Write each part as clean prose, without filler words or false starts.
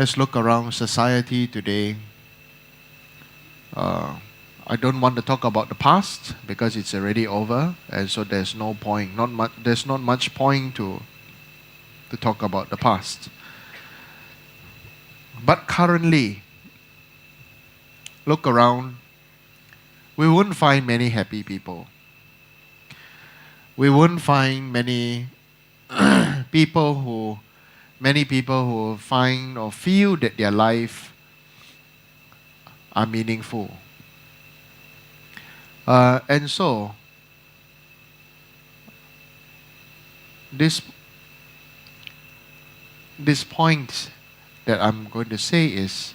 Let's look around society today. I don't want to talk about the past because it's already over, and so there's no point. There's not much point to talk about the past. But currently, look around. We wouldn't find many happy people. We wouldn't find people who many people who find or feel that their life are meaningful. And so, this point that I'm going to say is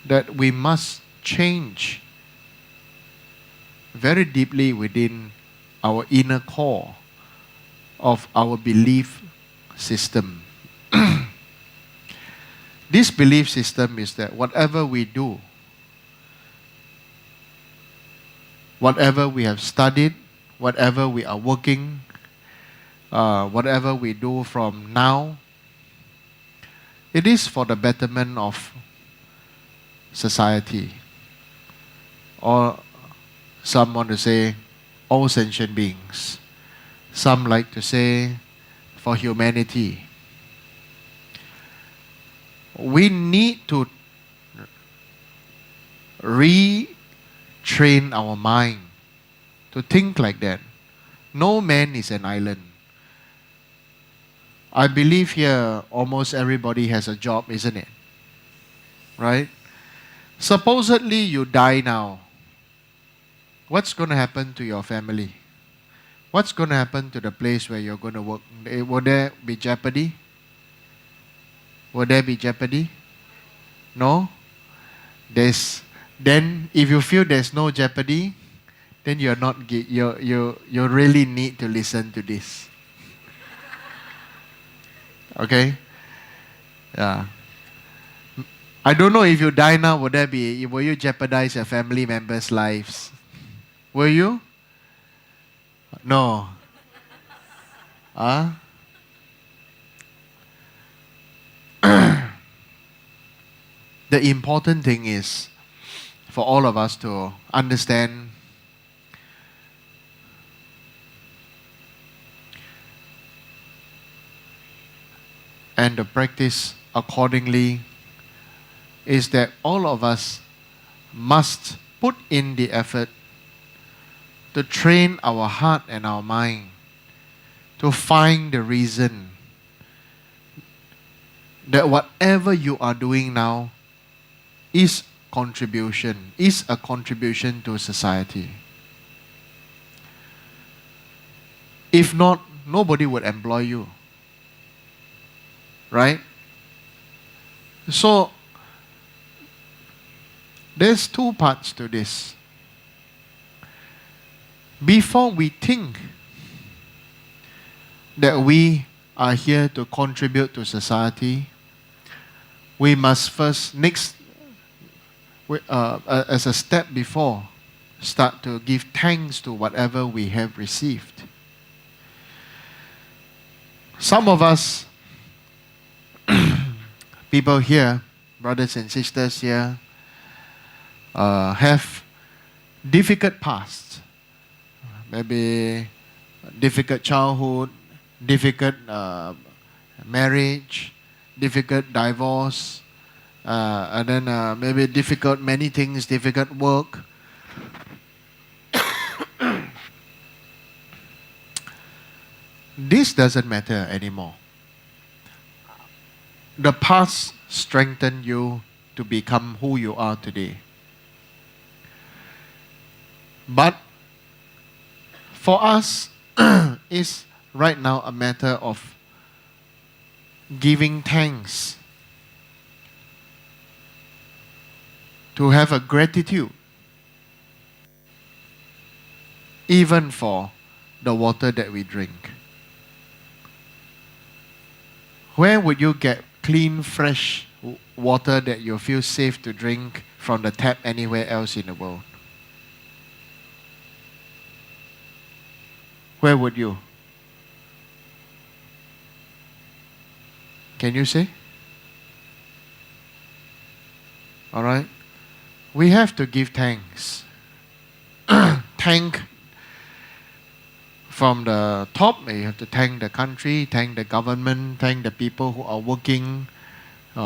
that we must change very deeply within our inner core of our belief system. This belief system is that whatever we do, whatever we have studied, whatever we are working, whatever we do from now, it is for the betterment of society. Or some want to say all sentient beings. Some like to say for humanity. We need to retrain our mind to think like that. No man is an island. I believe here almost everybody has a job, isn't it? Right? Supposedly you die now. What's going to happen to your family? What's going to happen to the place where you're going to work? Will there be jeopardy? Will there be jeopardy? No? Then if you feel there's no jeopardy, then you really need to listen to this. Okay? Yeah. I don't know if you die now, will you jeopardize your family members' lives? Will you? No. Huh? The important thing is for all of us to understand and to practice accordingly is that all of us must put in the effort to train our heart and our mind to find the reason that whatever you are doing now is a contribution to society. If not, nobody would employ you. Right? So, there's two parts to this. Before we think that we are here to contribute to society, we must first, as a step before, start to give thanks to whatever we have received. Some of us, people here, brothers and sisters here, have difficult past. Maybe difficult childhood, difficult marriage, difficult divorce, and then maybe difficult many things, difficult work. This doesn't matter anymore. The past strengthened you to become who you are today. But for us, it's right now a matter of giving thanks, to have a gratitude, even for the water that we drink. Where would you get clean, fresh water that you feel safe to drink from the tap anywhere else in the world? Where would you? Can you say? All right? We have to give thanks. Thank from the top, you have to thank the country, thank the government, thank the people who are working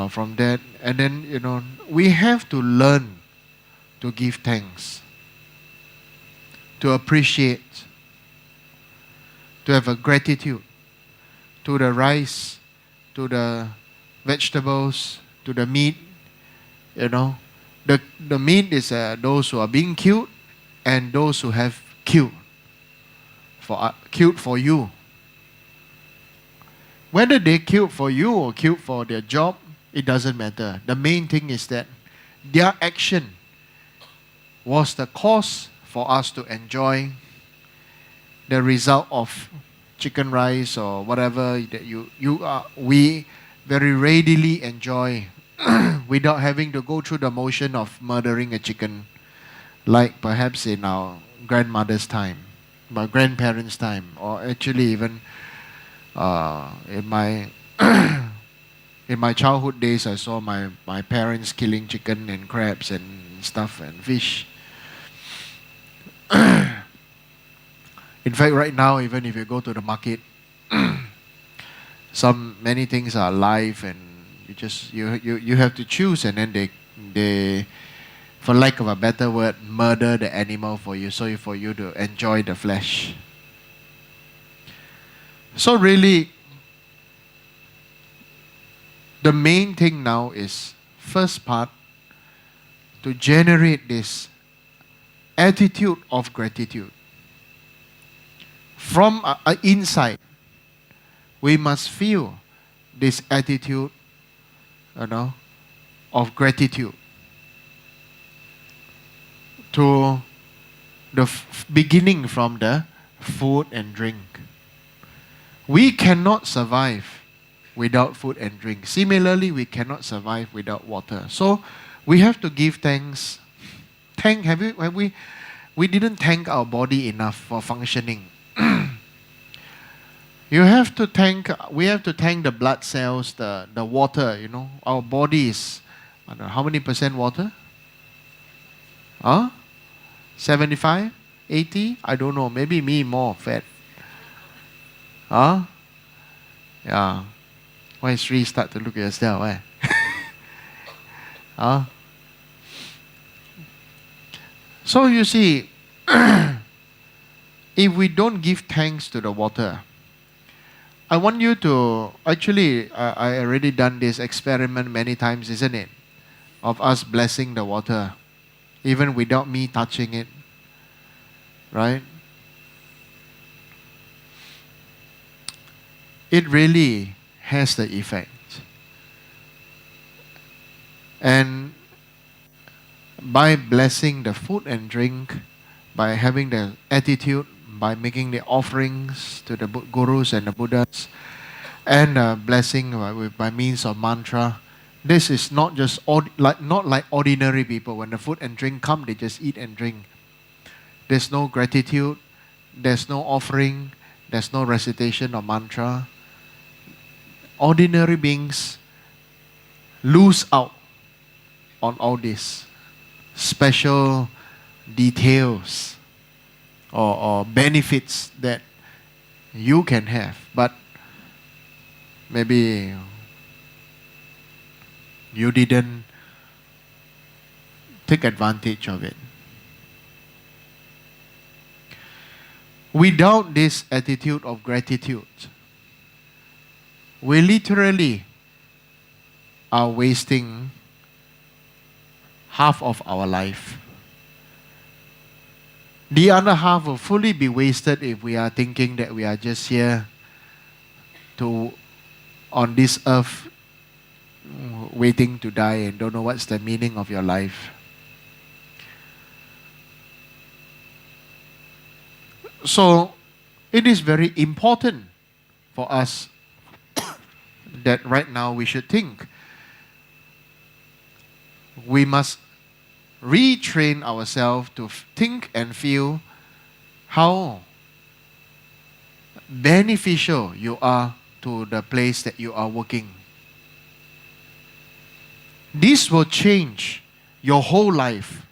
from that. And then, we have to learn to give thanks, to appreciate, to have a gratitude to the rice, to the vegetables, to the meat. The meat is those who are being killed and those who have killed for you. Whether they killed for you or killed for their job, it doesn't matter. The main thing is that their action was the cause for us to enjoy the result of chicken rice or whatever that we very readily enjoy without having to go through the motion of murdering a chicken, like perhaps in our grandmother's time, my grandparents' time, or actually even in my in my childhood days, I saw my parents killing chicken and crabs and stuff and fish. In fact, right now, even if you go to the market, many things are live, and you have to choose, and then they, for lack of a better word, murder the animal for you, so for you to enjoy the flesh. So really, the main thing now is, first part, to generate this attitude of gratitude. From inside, we must feel this attitude, of gratitude to the beginning from the food and drink. We cannot survive without food and drink. Similarly, we cannot survive without water. So we have to give thanks. We didn't thank our body enough for functioning. We have to thank the blood cells, the water, Our body is, I don't know, how many percent water? 75? 80? I don't know. Maybe me more fat. Yeah. Why Sri start to look at yourself, So you see, if we don't give thanks to the water, I want you to, actually, I already done this experiment many times, isn't it? Of us blessing the water, even without me touching it. Right? It really has the effect. And by blessing the food and drink, by having the attitude, by making the offerings to the gurus and the Buddhas, and blessing by means of mantra, this is not just not like ordinary people. When the food and drink come, they just eat and drink. There's no gratitude, there's no offering, there's no recitation of mantra. Ordinary beings lose out on all these special details or benefits that you can have, but maybe you didn't take advantage of it. Without this attitude of gratitude, we literally are wasting half of our life. The other half will fully be wasted if we are thinking that we are just here on this earth waiting to die and don't know what's the meaning of your life. So it is very important for us that right now we should think. We must retrain ourselves to think and feel how beneficial you are to the place that you are working. This will change your whole life.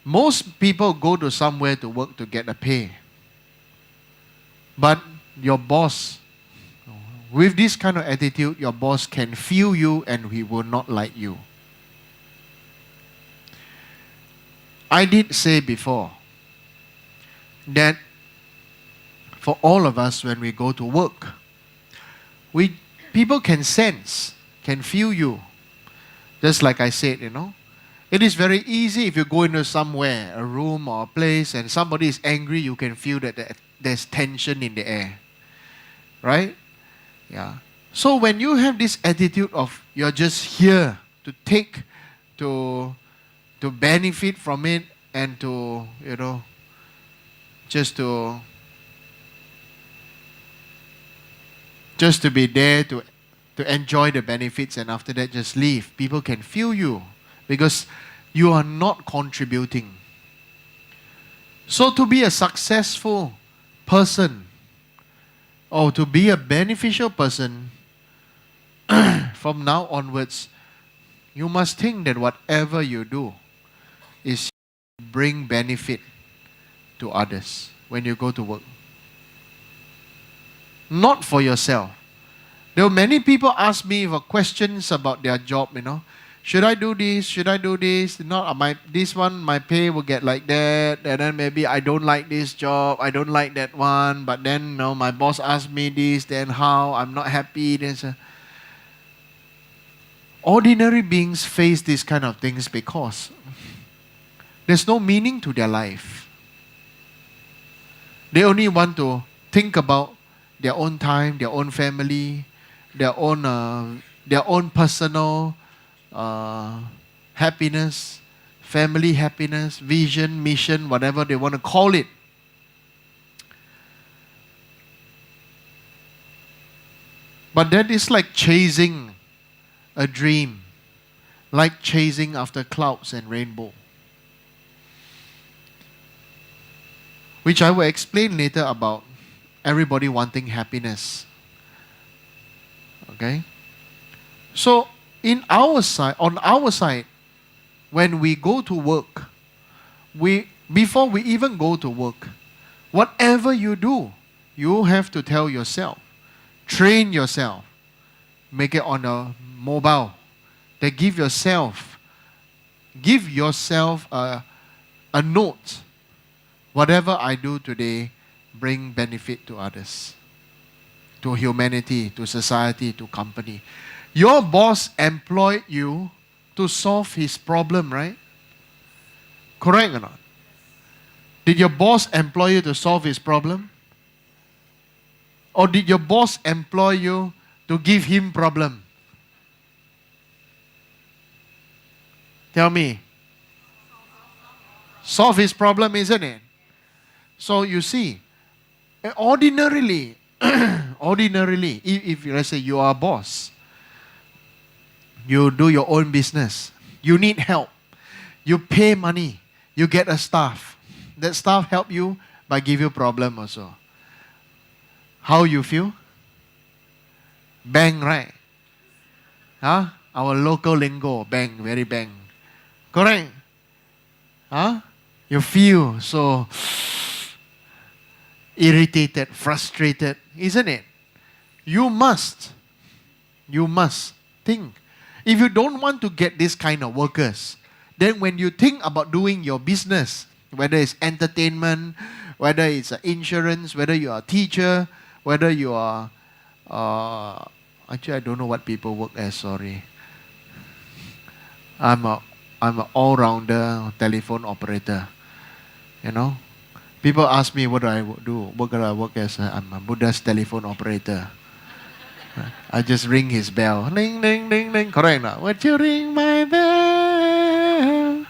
Most people go to somewhere to work to get a pay. But your boss, with this kind of attitude, your boss can feel you and he will not like you. I did say before that for all of us when we go to work, people can sense, can feel you. Just like I said, it is very easy if you go into somewhere, a room or a place, and somebody is angry, you can feel that there's tension in the air. Right? Yeah. So when you have this attitude of you're just here to take, to benefit from it and to, just to be there to enjoy the benefits and after that just leave. People can feel you because you are not contributing. So to be a successful person or to be a beneficial person, from now onwards, you must think that whatever you do is bring benefit to others when you go to work. Not for yourself. There were many people ask me for questions about their job, Should I do this? Should I do this? This one, my pay will get like that. And then maybe I don't like this job. I don't like that one. But then, my boss asked me this. Then how? I'm not happy. Ordinary beings face these kind of things because there's no meaning to their life. They only want to think about their own time, their own family, their own personal happiness, family happiness, vision, mission, whatever they want to call it. But that is like chasing a dream, like chasing after clouds and rainbow, which I will explain later about everybody wanting happiness. Okay? So, on our side, when we go to work, before we even go to work, whatever you do, you have to tell yourself, train yourself, make it on a mobile. Then give yourself a note. Whatever I do today, bring benefit to others, to humanity, to society, to company. Your boss employed you to solve his problem, right? Correct or not? Did your boss employ you to solve his problem? Or did your boss employ you to give him problem? Tell me. Solve his problem, isn't it? So you see, ordinarily, if let's say you are a boss, you do your own business, you need help, you pay money, you get a staff. That staff help you but give you problem also. How you feel? Bang, right? Huh? Our local lingo, bang, very bang. Correct? Huh? You feel so irritated, frustrated, isn't it? You must think. If you don't want to get this kind of workers, then when you think about doing your business, whether it's entertainment, whether it's insurance, whether you are a teacher, whether you are, actually I don't know what people work as, sorry. I'm an all-rounder telephone operator, People ask me what do I do, what do I work as? I'm a Buddha's telephone operator. I just ring his bell. Ring, ring, ring, ring. Correct now. Would you ring my bell?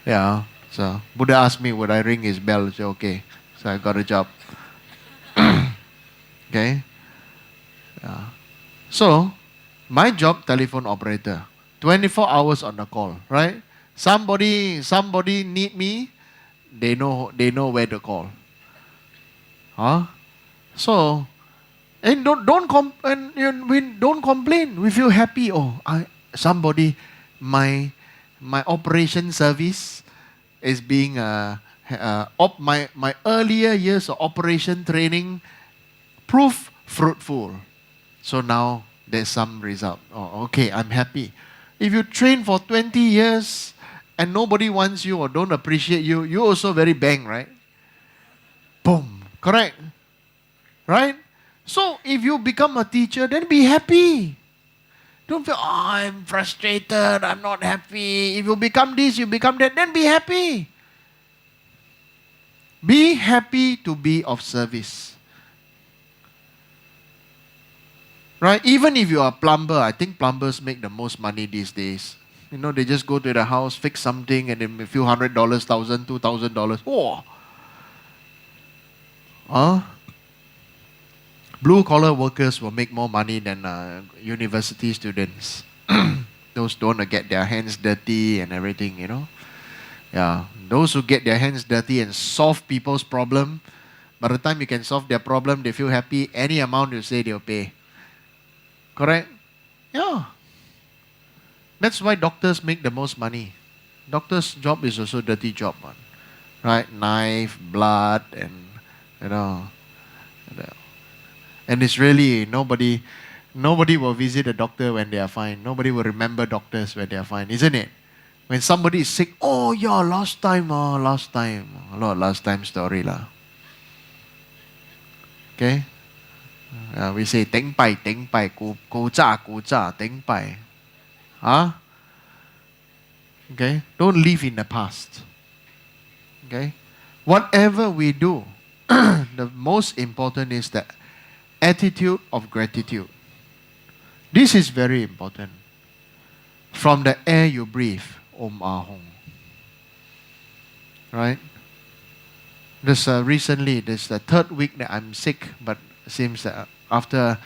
Yeah. So Buddha asked me would I ring his bell. So okay. So I got a job. Okay. Yeah. So my job, telephone operator. 24 hours on the call, right? Somebody need me, they know where to call. Huh? So, and don't complain. We feel happy. Oh, my my operation service is being my earlier years of operation training proved fruitful. So now there's some result. Oh, okay, I'm happy. If you train for 20 years and nobody wants you or don't appreciate you, you also very bang, right? Boom. Correct. Right? So if you become a teacher, then be happy. Don't feel, oh, I'm frustrated, I'm not happy. If you become this, you become that, then be happy. Be happy to be of service. Right? Even if you are a plumber, I think plumbers make the most money these days. You know, they just go to the house, fix something, and then a few $100, $1,000, $2,000. Oh! Huh? Blue collar workers will make more money than university students. Those don't want to get their hands dirty and everything, you know. Yeah, those who get their hands dirty and solve people's problem, by the time you can solve their problem, they feel happy. Any amount you say, they'll pay. Correct? Yeah. That's why doctors make the most money. Doctor's job is also a dirty job, one, right? Knife, blood, and you know, and it's really nobody will visit a doctor when they are fine. Nobody will remember doctors when they are fine, isn't it? When somebody is sick, oh yeah, last time, a lot of last time story lah. Okay, we say teng pai, gu zha, teng pai. Huh? Okay, don't live in the past. Okay, whatever we do, the most important is the attitude of gratitude. This is very important. From the air you breathe, Om Ahong. Right? Recently, this is the third week that I'm sick, but it seems that after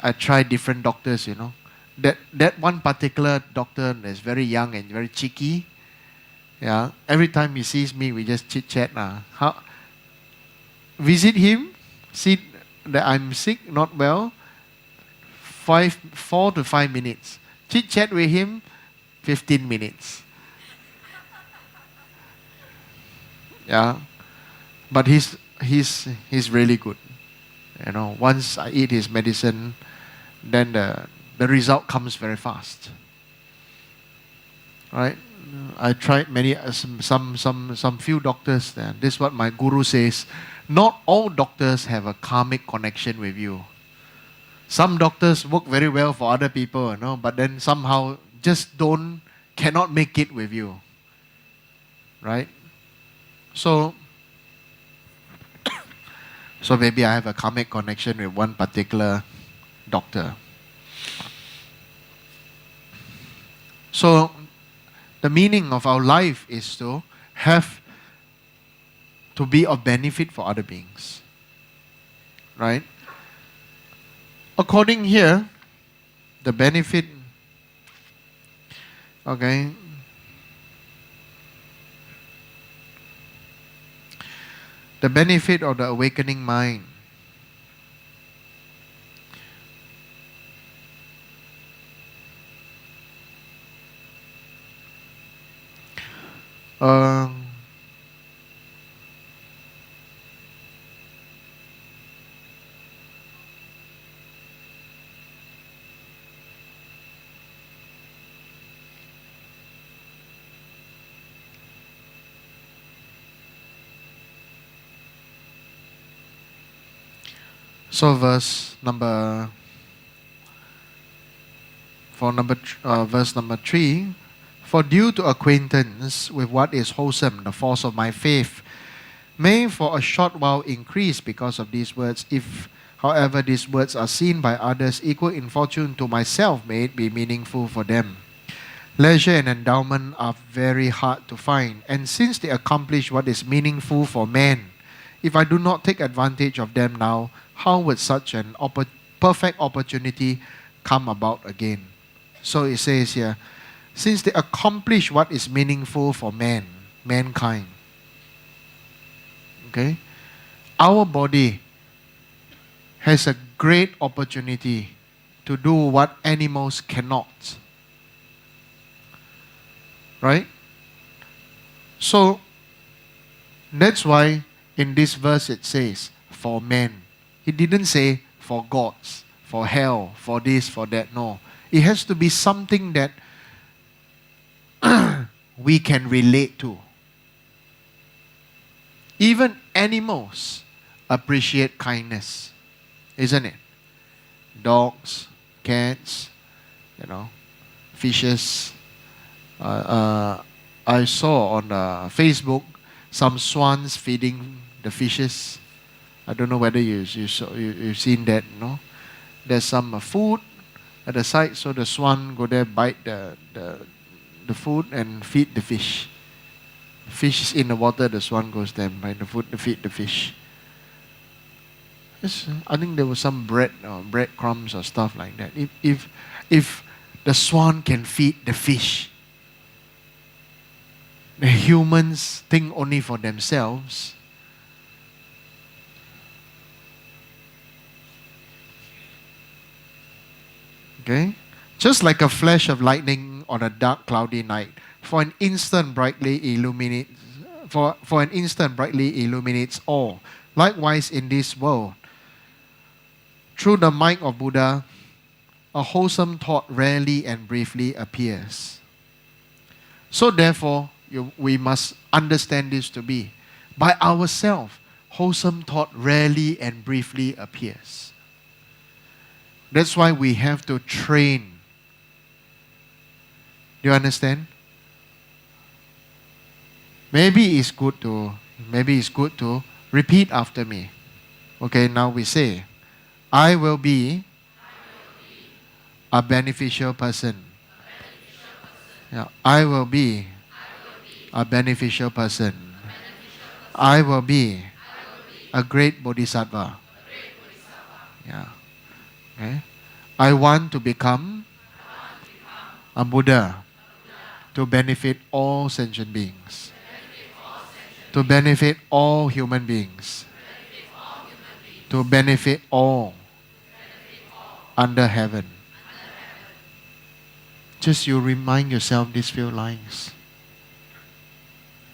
I tried different doctors, you know, that one particular doctor is very young and very cheeky. Yeah, every time he sees me, we just chit chat. Visit him, see that I'm sick, not well. 4 to 5 minutes. Chit chat with him, 15 minutes. Yeah, but he's really good. You know, once I eat his medicine, then the result comes very fast. Right? I tried many some few doctors. This is what my guru says. Not all doctors have a karmic connection with you. Some doctors work very well for other people, you know, but then somehow just cannot make it with you. Right? So maybe I have a karmic connection with one particular doctor. So the meaning of our life is to be of benefit for other beings. Right? According here, the benefit, okay, the benefit of the awakening mind. So verse number 3, for due to acquaintance with what is wholesome, the force of my faith may for a short while increase because of these words. If, however, these words are seen by others equal in fortune to myself, may it be meaningful for them. Leisure and endowment are very hard to find, and since they accomplish what is meaningful for man, if I do not take advantage of them now, how would such an perfect opportunity come about again? So it says here, since they accomplish what is meaningful for mankind. Okay? Our body has a great opportunity to do what animals cannot. Right? So, that's why in this verse it says, for men. It didn't say for gods, for hell, for this, for that. No. It has to be something that we can relate to. Even animals appreciate kindness, isn't it? Dogs, cats, fishes. I saw on Facebook some swans feeding the fishes. I don't know whether you've seen that. No, there's some food at the side, so the swan go there, bite the food and feed the fish. Fish is in the water, the swan goes there, bite the food to feed the fish. I think there was some bread or breadcrumbs or stuff like that. If the swan can feed the fish, the humans think only for themselves. Okay? Just like a flash of lightning on a dark, cloudy night, for an instant brightly illuminates all. Likewise in this world, through the might of Buddha, a wholesome thought rarely and briefly appears. So therefore, we must understand this to be, by ourselves, wholesome thought rarely and briefly appears. That's why we have to train. Do you understand? Maybe it's good to repeat after me. Okay, now we say, I will be a beneficial person. Yeah, I will be a beneficial person. I will be a great bodhisattva. Yeah. Okay. I want to become a Buddha to benefit all sentient beings, to benefit all human beings, to benefit all under heaven. Just you remind yourself these few lines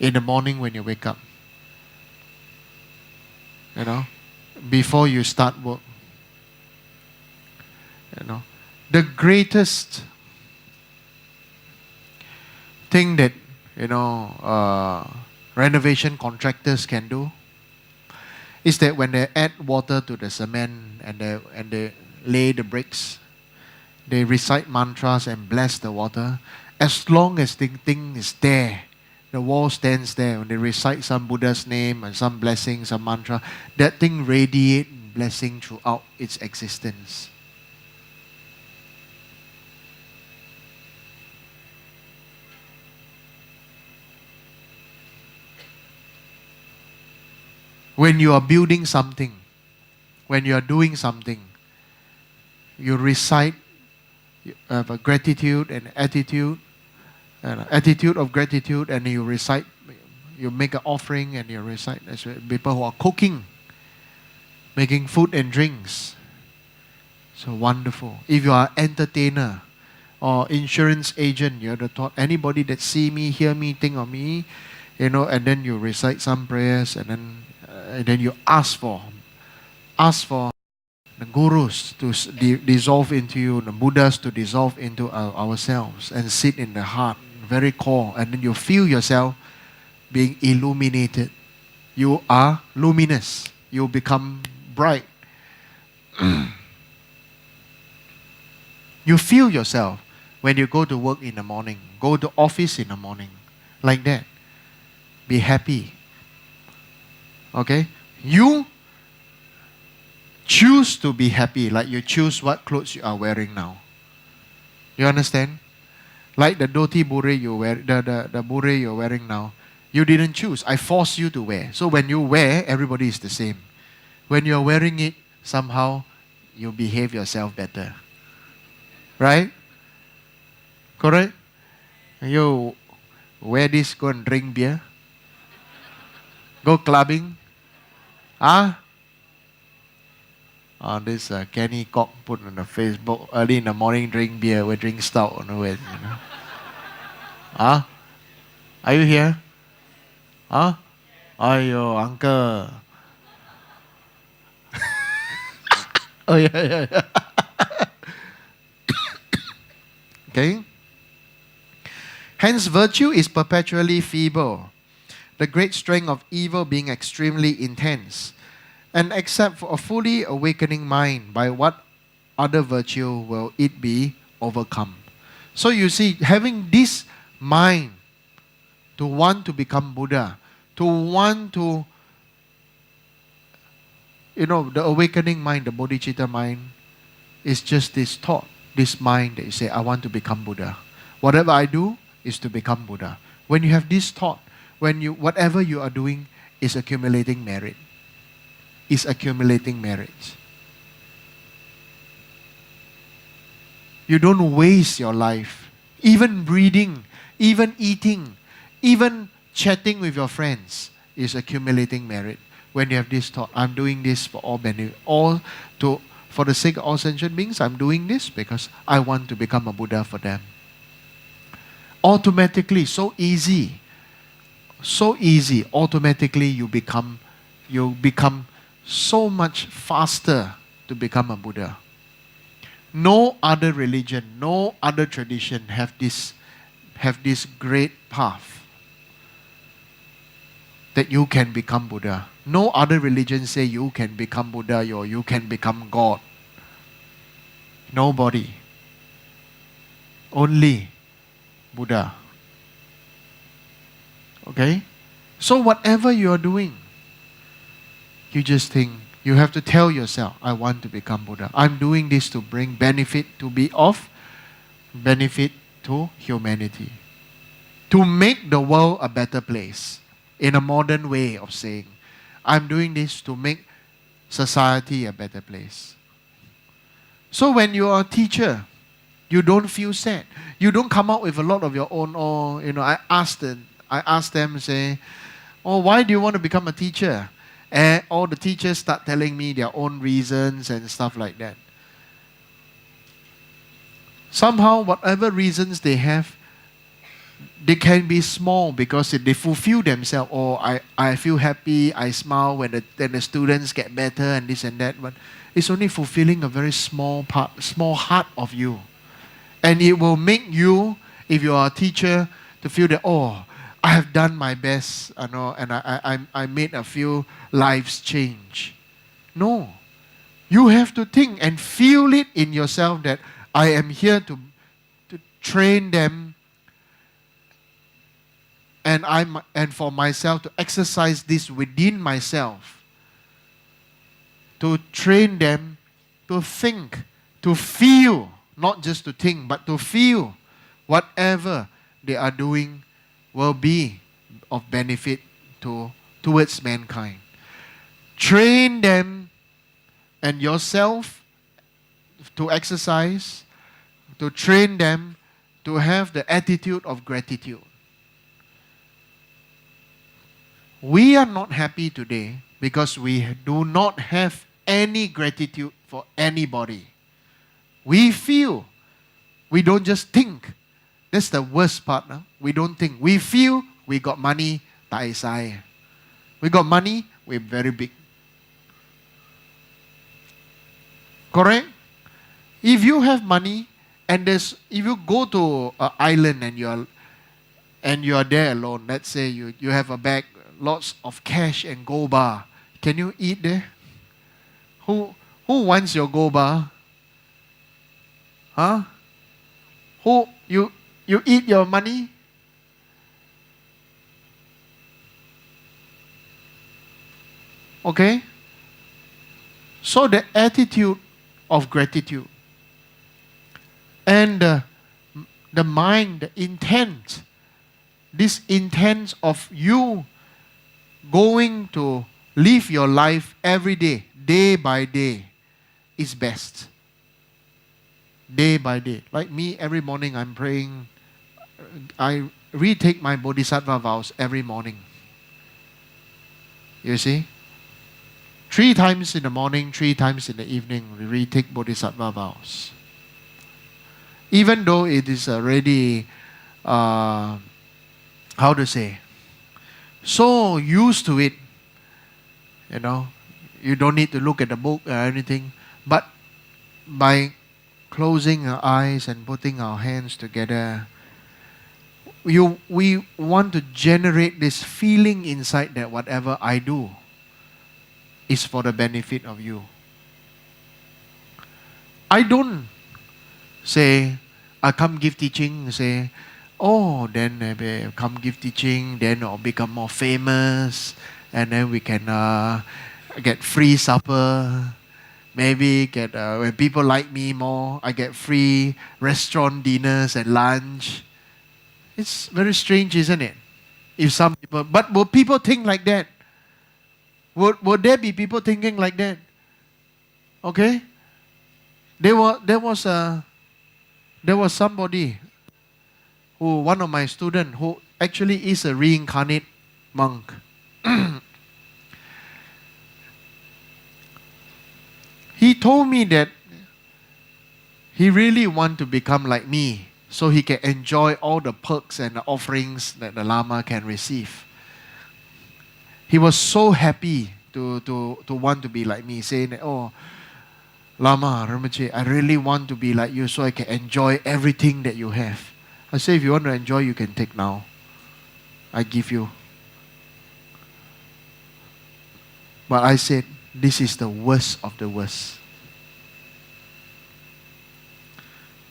in the morning when you wake up. Before you start work. The greatest thing that renovation contractors can do is that when they add water to the cement and they lay the bricks, they recite mantras and bless the water. As long as the thing is there, the wall stands there. When they recite some Buddha's name and some blessing, some mantra, that thing radiates blessing throughout its existence. When you are building something, when you are doing something, you recite a gratitude and attitude, an attitude of gratitude, and you recite, you make an offering and you recite. That's people who are cooking, making food and drinks. So wonderful. If you are entertainer or insurance agent, you're the thought, anybody that see me, hear me, think of me, and then you recite some prayers and then you ask for the gurus to dissolve into you, the Buddhas to dissolve into ourselves and sit in the heart, very core, and then you feel yourself being illuminated. You are luminous. You become bright. You feel yourself when you go to work in the morning, go to office in the morning, like that. Be happy. Okay? You choose to be happy, like you choose what clothes you are wearing now. You understand? Like the dhoti bure you wear, the bure you're wearing now, you didn't choose. I forced you to wear. So when you wear, everybody is the same. When you're wearing it, somehow you behave yourself better. Right? Correct? You wear this, go and drink beer. Go clubbing. This Kenny Cock put on the Facebook early in the morning, drink beer, we drink stout on the way. Are you here? Huh? Ayo, uncle. Oh, yeah, yeah, yeah. Okay? Hence, virtue is perpetually feeble, the great strength of evil being extremely intense. And except for a fully awakening mind, by what other virtue will it be overcome? So you see, having this mind to want to become Buddha, to want to, the awakening mind, the bodhicitta mind, is just this thought, this mind that you say, I want to become Buddha. Whatever I do is to become Buddha. When you have this thought, whatever you are doing is accumulating merit. Is accumulating merits. You don't waste your life. Even breathing, even eating, even chatting with your friends is accumulating merit. When you have this thought, I'm doing this for all benefit, for the sake of all sentient beings, I'm doing this because I want to become a Buddha for them. Automatically, so easy, automatically you become so much faster to become a Buddha. No other religion, no other tradition have this great path that you can become Buddha. No other religion say you can become Buddha or you can become God. Nobody. Only Buddha. Okay? So whatever you are doing, you just think, you have to tell yourself, I want to become Buddha. I'm doing this to bring benefit, to be of benefit to humanity. To make the world a better place. In a modern way of saying, I'm doing this to make society a better place. So when you are a teacher, you don't feel sad. You don't come up with a lot of your own, I asked them, say, why do you want to become a teacher? And all the teachers start telling me their own reasons and stuff like that. Somehow, whatever reasons they have, they can be small because they fulfill themselves. I feel happy, I smile when the students get better and this and that. But it's only fulfilling a very small heart of you. And it will make you, if you are a teacher, to feel that, I have done my best, and I made a few lives change. No. You have to think and feel it in yourself that I am here to train them, and for myself to exercise this within myself. To train them to think, to feel, not just to think, but to feel whatever they are doing will be of benefit towards mankind. Train them and yourself to exercise, to train them to have the attitude of gratitude. We are not happy today because we do not have any gratitude for anybody. We feel. We don't just think. That's the worst part. No? We don't think. We feel we got money, tai sai. We got money, we're very big. Correct? If you have money, if you go to an island and you are there alone, let's say you have a bag, lots of cash and gold bar. Can you eat there? Who wants your gold bar? Huh? Who you eat your money? Okay? So the attitude of gratitude and the mind, the intent, this intent of you going to live your life every day, day by day, is best. Day by day. Like me, every morning I'm praying. I retake my Bodhisattva vows every morning. You see? 3 times in the morning, 3 times in the evening, we retake Bodhisattva vows. Even though it is already how to say, so used to it, you don't need to look at the book or anything, but by closing our eyes and putting our hands together, we want to generate this feeling inside that whatever I do is for the benefit of you. I don't say, I come give teaching, say, oh, then come give teaching, then I'll become more famous, and then we can get free supper. Maybe get when people like me more, I get free restaurant dinners and lunch. It's very strange, isn't it? If some people, but will people think like that? Would there be people thinking like that? Okay? There was somebody one of my students who actually is a reincarnate monk. He told me that he really want to become like me so he can enjoy all the perks and the offerings that the Lama can receive. He was so happy to want to be like me, saying that, oh, Lama, Rinpoche, I really want to be like you so I can enjoy everything that you have. I say, if you want to enjoy, you can take now. I give you. But I said, this is the worst of the worst.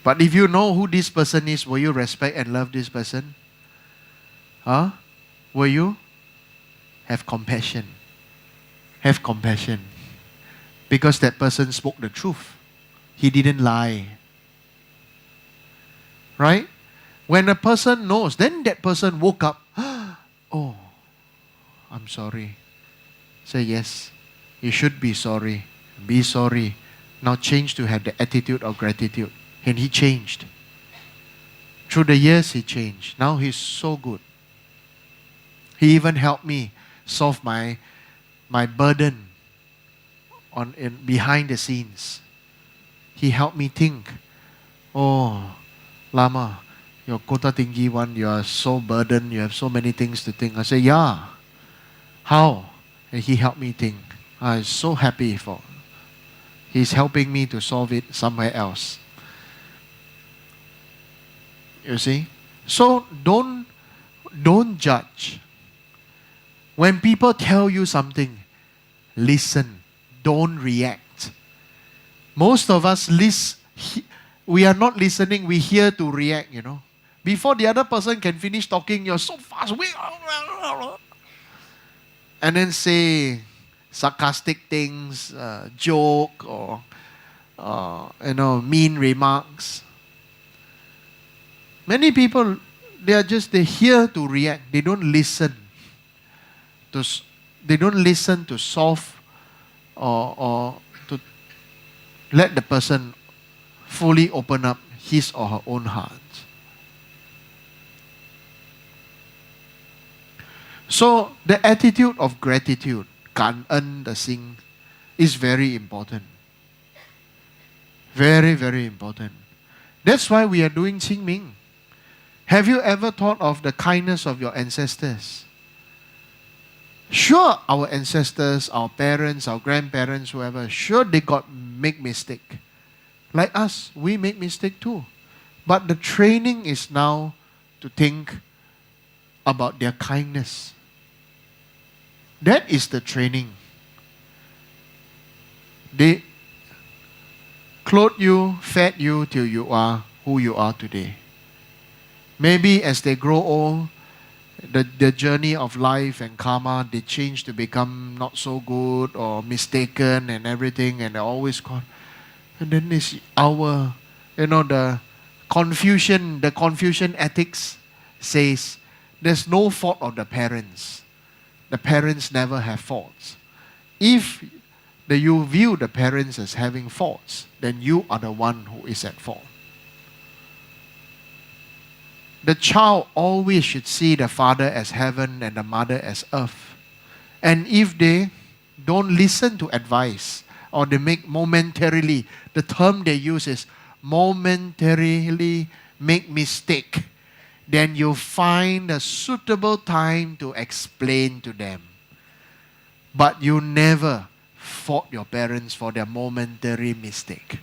But if you know who this person is, will you respect and love this person? Huh? Will you? Have compassion. Have compassion. Because that person spoke the truth. He didn't lie. Right? When a person knows, then that person woke up. Oh, I'm sorry. Say yes. You should be sorry. Be sorry. Now change to have the attitude of gratitude. And he changed. Through the years he changed. Now he's so good. He even helped me solve my burden behind the scenes. He helped me think, oh, Lama, your Kota Tinggi one, you are so burdened, you have so many things to think. I say, yeah. How? And he helped me think. I'm so happy for. He's helping me to solve it somewhere else. You see? So don't judge. When people tell you something, listen. Don't react. Most of us we are not listening, we hear to react, Before the other person can finish talking, you're so fast. And then say sarcastic things, joke, or mean remarks. Many people, they hear to react. They don't listen. They don't listen to solve or to let the person fully open up his or her own heart. So the attitude of gratitude, 感恩的心, is very important. Very, very important. That's why we are doing Qingming. Have you ever thought of the kindness of your ancestors? Sure, our ancestors, our parents, our grandparents, whoever, sure they make mistake. Like us, we make mistake too. But the training is now to think about their kindness. That is the training. They clothed you, fed you till you are who you are today. Maybe as they grow old, the journey of life and karma, they change to become not so good or mistaken and everything, and they're always caught. And then it's the Confucian ethics says there's no fault of the parents. The parents never have faults. If you view the parents as having faults, then you are the one who is at fault. The child always should see the father as heaven and the mother as earth. And if they don't listen to advice, or they make momentarily, the term they use is momentarily make mistake. then you find a suitable time to explain to them. But you never fault your parents for their momentary mistake.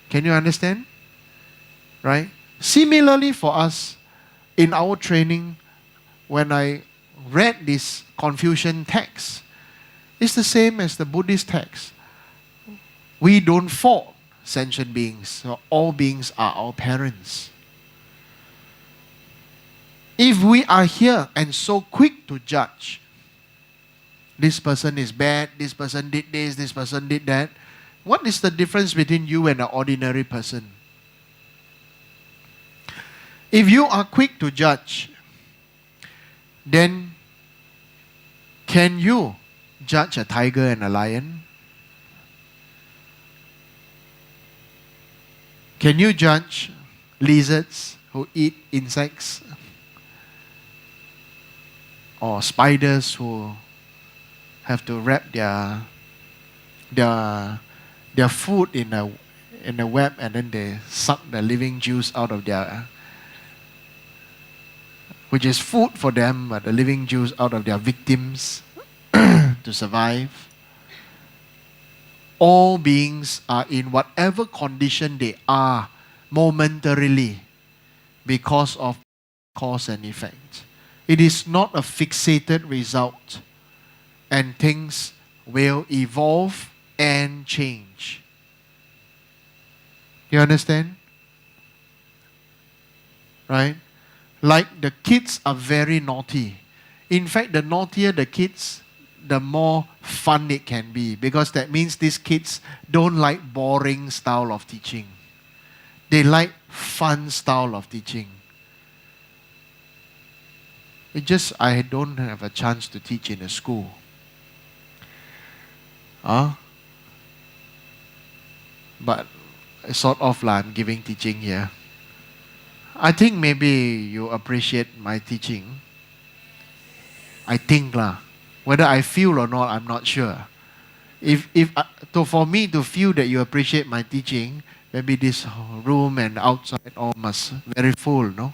Can you understand? Right? Similarly for us, in our training, when I read this Confucian text, it's the same as the Buddhist text. We don't fault sentient beings. So all beings are our parents. If we are here and so quick to judge, this person is bad, this person did this, this person did that, what is the difference between you and an ordinary person? If you are quick to judge, then can you judge a tiger and a lion? Can you judge lizards who eat insects? Or spiders who have to wrap their food in a web and then they suck the living juice out of their, which is food for them, but the living juice out of their victims to survive. All beings are in whatever condition they are momentarily because of cause and effect. It is not a fixated result, and things will evolve and change. You understand? Right? Like the kids are very naughty. In fact, the naughtier the kids, the more fun it can be, because that means these kids don't like boring style of teaching. They like fun style of teaching. It just, I don't have a chance to teach in a school. But sort of like I'm giving teaching here. I think maybe you appreciate my teaching. I think lah. Whether I feel or not, I'm not sure. For me to feel that you appreciate my teaching, maybe this room and outside all must very full, no?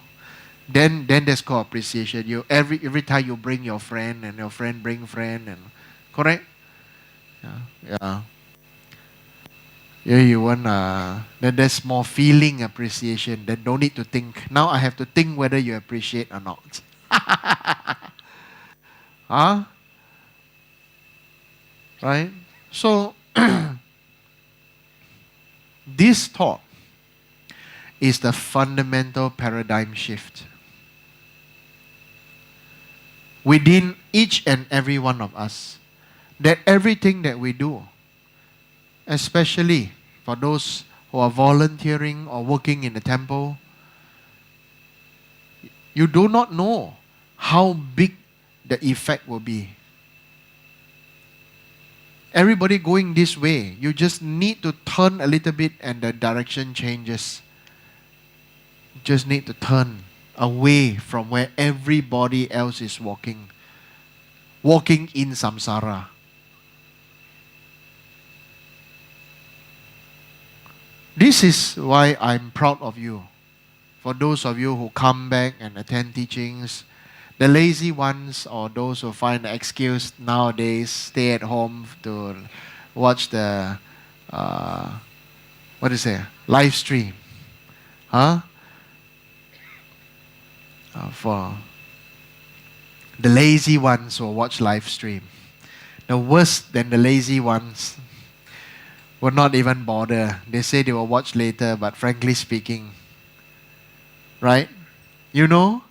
Then there's called appreciation. You every time you bring your friend and your friend bring friend, and correct? Yeah. Yeah, you want then there's more feeling appreciation. Then don't need to think. Now I have to think whether you appreciate or not. Huh? Right? So this thought is the fundamental paradigm shift within each and every one of us, that everything that we do, especially for those who are volunteering or working in the temple, you do not know how big the effect will be. Everybody going this way, you just need to turn a little bit and the direction changes. You just need to turn away from where everybody else is walking in samsara. This is why I'm proud of you. For those of you who come back and attend teachings, the lazy ones or those who find an excuse nowadays, stay at home to watch the, live stream. For the lazy ones who watch live stream. The worst than the lazy ones will not even bother. They say they will watch later, but frankly speaking, right? You know?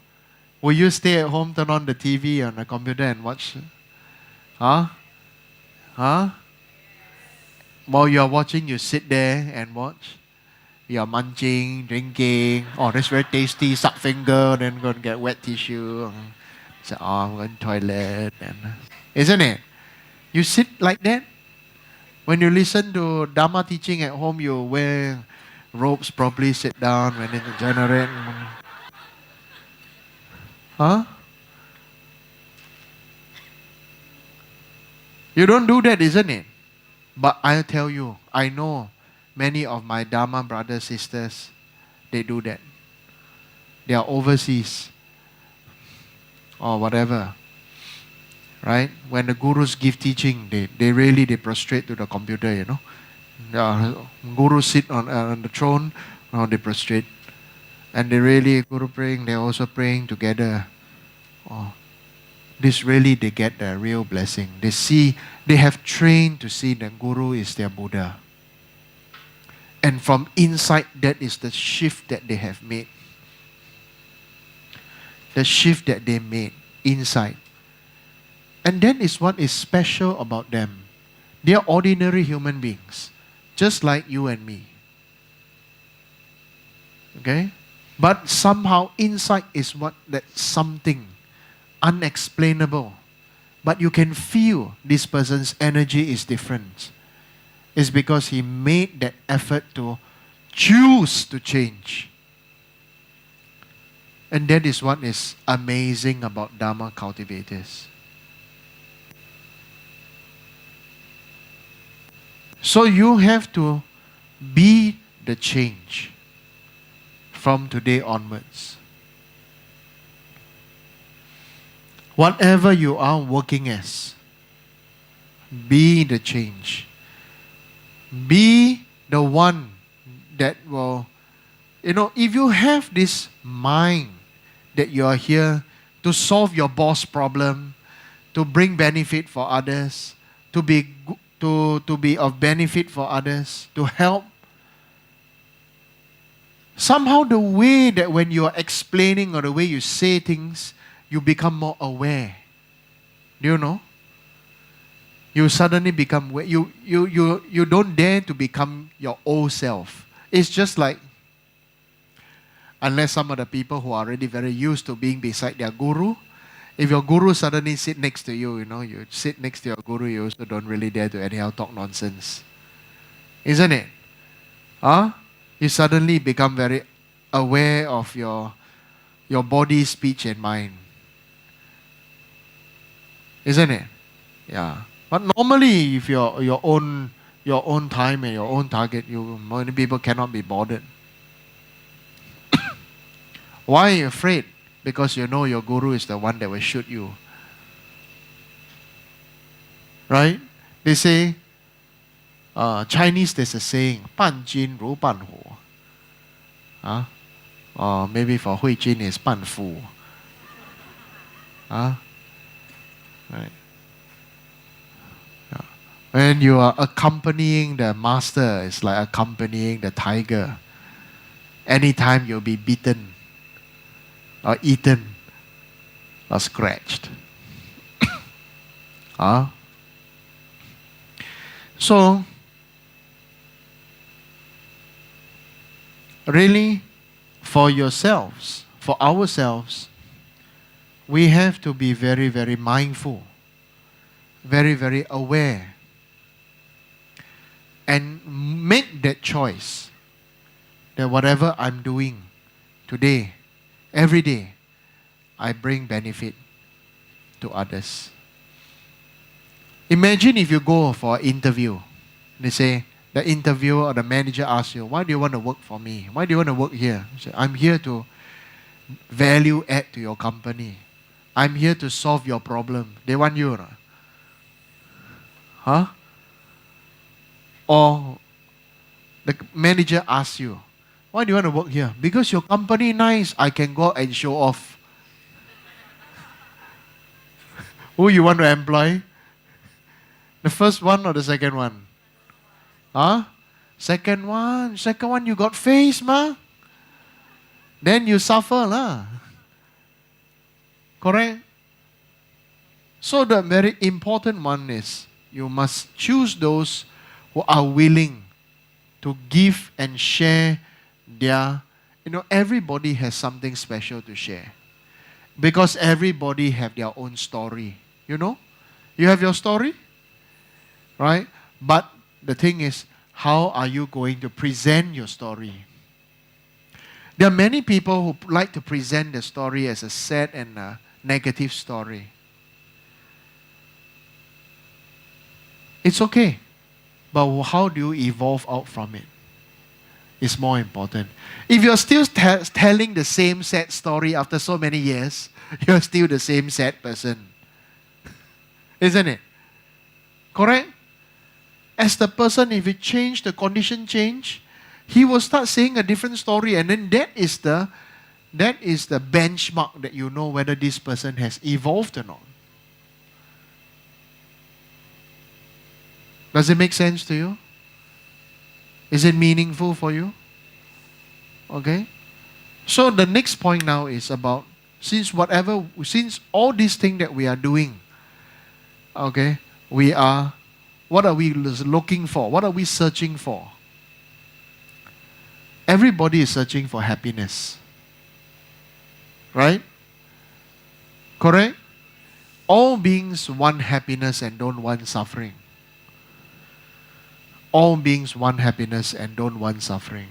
Will you stay at home, turn on the TV on the computer and watch? While you are watching, you sit there and watch. You are munching, drinking. Oh, that's very tasty. Suck finger, then go and get wet tissue. Say, oh, I'm going to the toilet. Isn't it? You sit like that. When you listen to Dharma teaching at home, you wear robes properly, sit down when it generates. You don't do that, isn't it? But I'll tell you, I know many of my Dharma brothers, sisters, they do that. They are overseas or whatever. Right? When the gurus give teaching, they prostrate to the computer, you know. The gurus sit on the throne, they prostrate. And they really, guru praying, they're also praying together. Oh, this really, they get the real blessing. They have trained to see the guru is their Buddha. And from inside, that is the shift that they have made. The shift that they made inside. And that is what is special about them. They are ordinary human beings, just like you and me. Okay? But somehow inside is that something unexplainable. But you can feel this person's energy is different. It's because he made that effort to choose to change. And that is what is amazing about Dharma cultivators. So you have to be the change from today onwards. Whatever you are working as, be the change. Be the one that will, if you have this mind that you are here to solve your boss problem, to bring benefit for others, to be of benefit for others, to help. Somehow the way that when you are explaining or the way you say things, you become more aware. Do you know? You suddenly become aware. You don't dare to become your old self. It's just like, unless some of the people who are already very used to being beside their guru, if your guru suddenly sit next to you, you sit next to your guru, you also don't really dare to anyhow talk nonsense. Isn't it? You suddenly become very aware of your body, speech and mind. Isn't it? Yeah. But normally, if your own time and your own target, many people cannot be bothered. Why are you afraid? Because you know your guru is the one that will shoot you. Right? They say, Chinese, there's a saying, 半斤如半火. Or maybe for Hui Jin is 半夫. Right? Yeah. When you are accompanying the master, it's like accompanying the tiger. Anytime you'll be beaten or eaten or scratched. So, really, for yourselves, for ourselves, we have to be very, very mindful, very, very aware, and make that choice that whatever I'm doing today, every day, I bring benefit to others. Imagine if you go for an interview. They say, the interviewer or the manager asks you, why do you want to work for me? Why do you want to work here? You say, I'm here to value add to your company. I'm here to solve your problem. They want you. Or the manager asks you, why do you want to work here? Because your company nice, I can go and show off. Who you want to employ? The first one or the second one? Second one. Second one, you got face, ma. Then you suffer, lah. Correct? So the very important one is, you must choose those who are willing to give and share their, everybody has something special to share. Because everybody have their own story. You have your story, right? But the thing is, how are you going to present your story? There are many people who like to present the story as a sad and a negative story. It's okay. But how do you evolve out from it? is more important. If you're still telling the same sad story after so many years, you're still the same sad person. Isn't it? Correct? As the person, if it change, the condition change, he will start saying a different story, and then that is the benchmark that you know whether this person has evolved or not. Does it make sense to you? Is it meaningful for you? Okay. So the next point now is about since all these things that we are doing, okay, what are we looking for? What are we searching for? Everybody is searching for happiness. Right? Correct? All beings want happiness and don't want suffering. All beings want happiness and don't want suffering.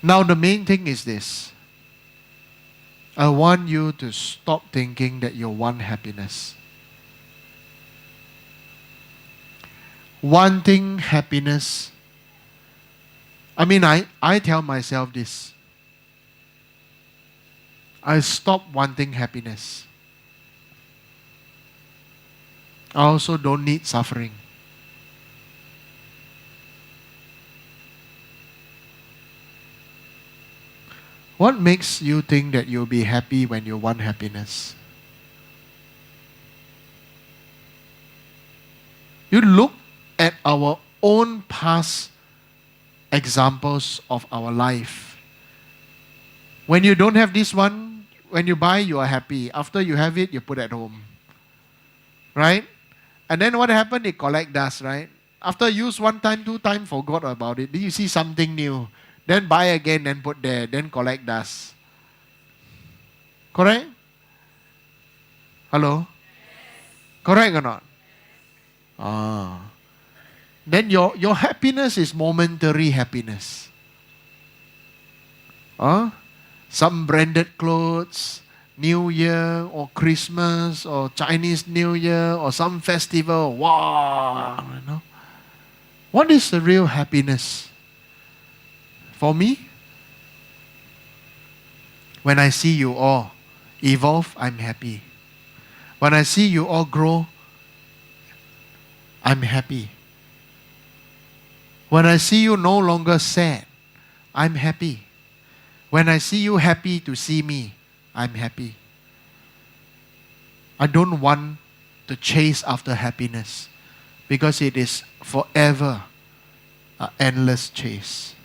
Now the main thing is this. I want you to stop thinking that you want happiness. Wanting happiness. I tell myself this. I stop wanting happiness. I also don't need suffering. What makes you think that you'll be happy when you want happiness? You look at our own past examples of our life. When you don't have this one, when you buy, you are happy. After you have it, you put at home. Right? And then what happened? It collect dust, right? After use one time, two time, forgot about it. Then you see something new. Then buy again, then put there, then collect dust. Correct? Hello? Yes. Correct or not? Ah. Then your happiness is momentary happiness. Some branded clothes, New Year or Christmas or Chinese New Year or some festival. Wow! You know? What is the real happiness? For me, when I see you all evolve, I'm happy. When I see you all grow, I'm happy. When I see you no longer sad, I'm happy. When I see you happy to see me, I'm happy. I don't want to chase after happiness because it is forever an endless chase.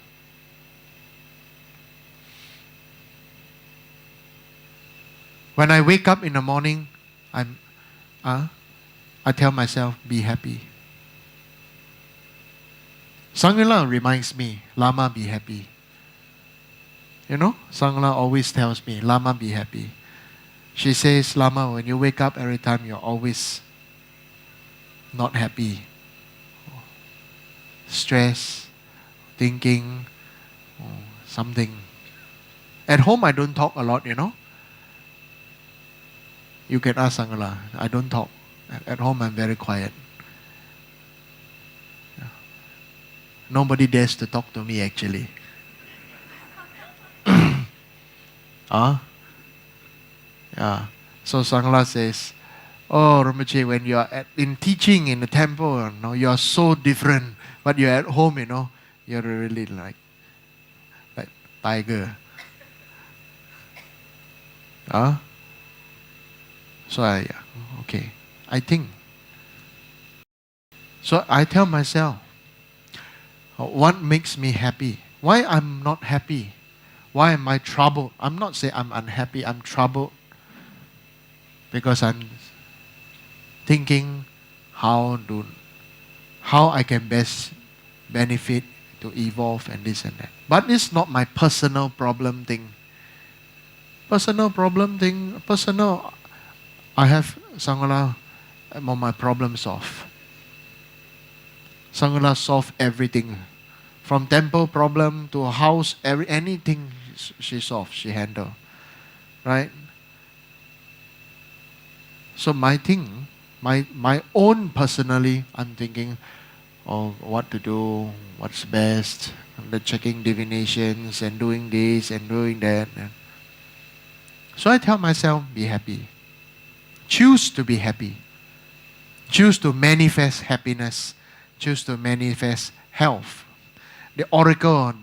When I wake up in the morning, I tell myself, be happy. Sangla reminds me, Lama, be happy. You know, Sangla always tells me, Lama, be happy. She says, Lama, when you wake up every time, you're always not happy. Stress, thinking, something. At home, I don't talk a lot, you know. You can ask Sangla. I don't talk. At home, I'm very quiet. Nobody dares to talk to me, actually. Yeah. So Sangla says, oh, Rinpoche, when you are in teaching in the temple, you are so different. But you're at home, you're really like tiger. So I think. So I tell myself, what makes me happy? Why I'm not happy? Why am I troubled? I'm not saying I'm unhappy, I'm troubled. Because I'm thinking how I can best benefit to evolve and this and that. But it's not my personal problem thing. I have Sangala, I'm on my problem solved. Sangala solve everything. From temple problem to a house, anything she solved, she handled. Right? So my own personally, I'm thinking, or what to do, what's best, and the checking divinations and doing this and doing that. So I tell myself, be happy. Choose to be happy. Choose to manifest happiness. Choose to manifest health. The oracle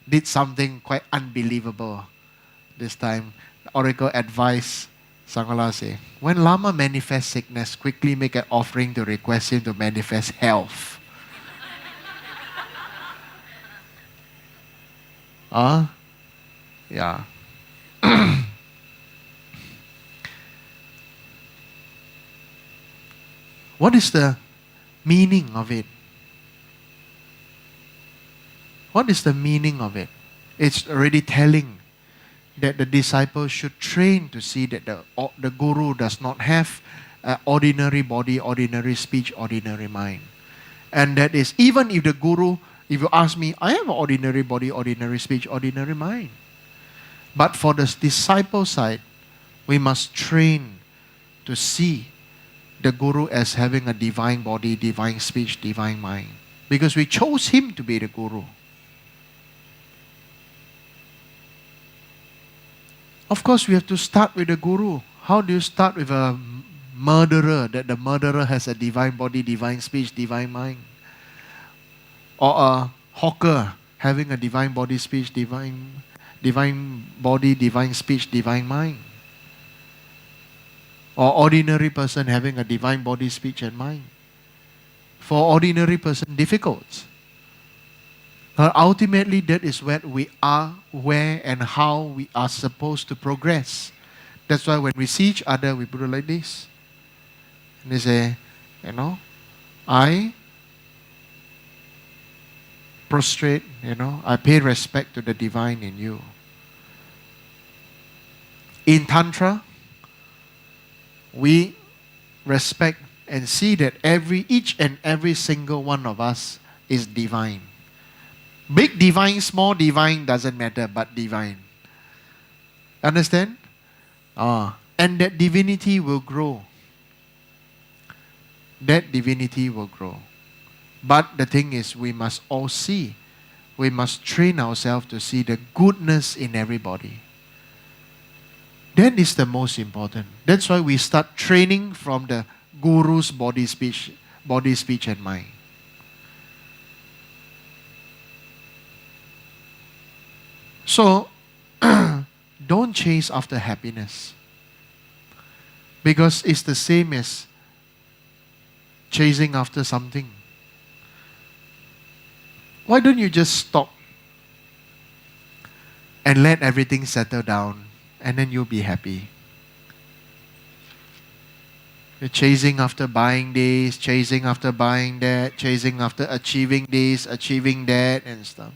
did something quite unbelievable this time. The oracle advised Sangala say, when Lama manifests sickness, quickly make an offering to request him to manifest health. Yeah. What is the meaning of it? What is the meaning of it? It's already telling that the disciple should train to see that the guru does not have an ordinary body, ordinary speech, ordinary mind. And that is, even if the guru, if you ask me, I have an ordinary body, ordinary speech, ordinary mind. But for the disciple side, we must train to see the guru as having a divine body, divine speech, divine mind. Because we chose him to be the guru. Of course, we have to start with the guru. How do you start with a murderer, that the murderer has a divine body, divine speech, divine mind? Or a hawker having a divine body, speech, divine body, divine speech, divine mind? Or ordinary person having a divine body, speech and mind? For ordinary person, difficult. But ultimately, that is what we are, where and how we are supposed to progress. That's why when we see each other, we put it like this. And they say, I prostrate, I pay respect to the divine in you. In Tantra, we respect and see that each and every single one of us is divine. Big divine, small divine, doesn't matter, but divine. Understand? And that divinity will grow. That divinity will grow. But the thing is, we must all see. We must train ourselves to see the goodness in everybody. That is the most important. That's why we start training from the guru's body, speech, and mind. So, don't chase after happiness. Because it's the same as chasing after something. Why don't you just stop and let everything settle down, and then you'll be happy? You're chasing after buying this, chasing after buying that, chasing after achieving this, achieving that, and stuff.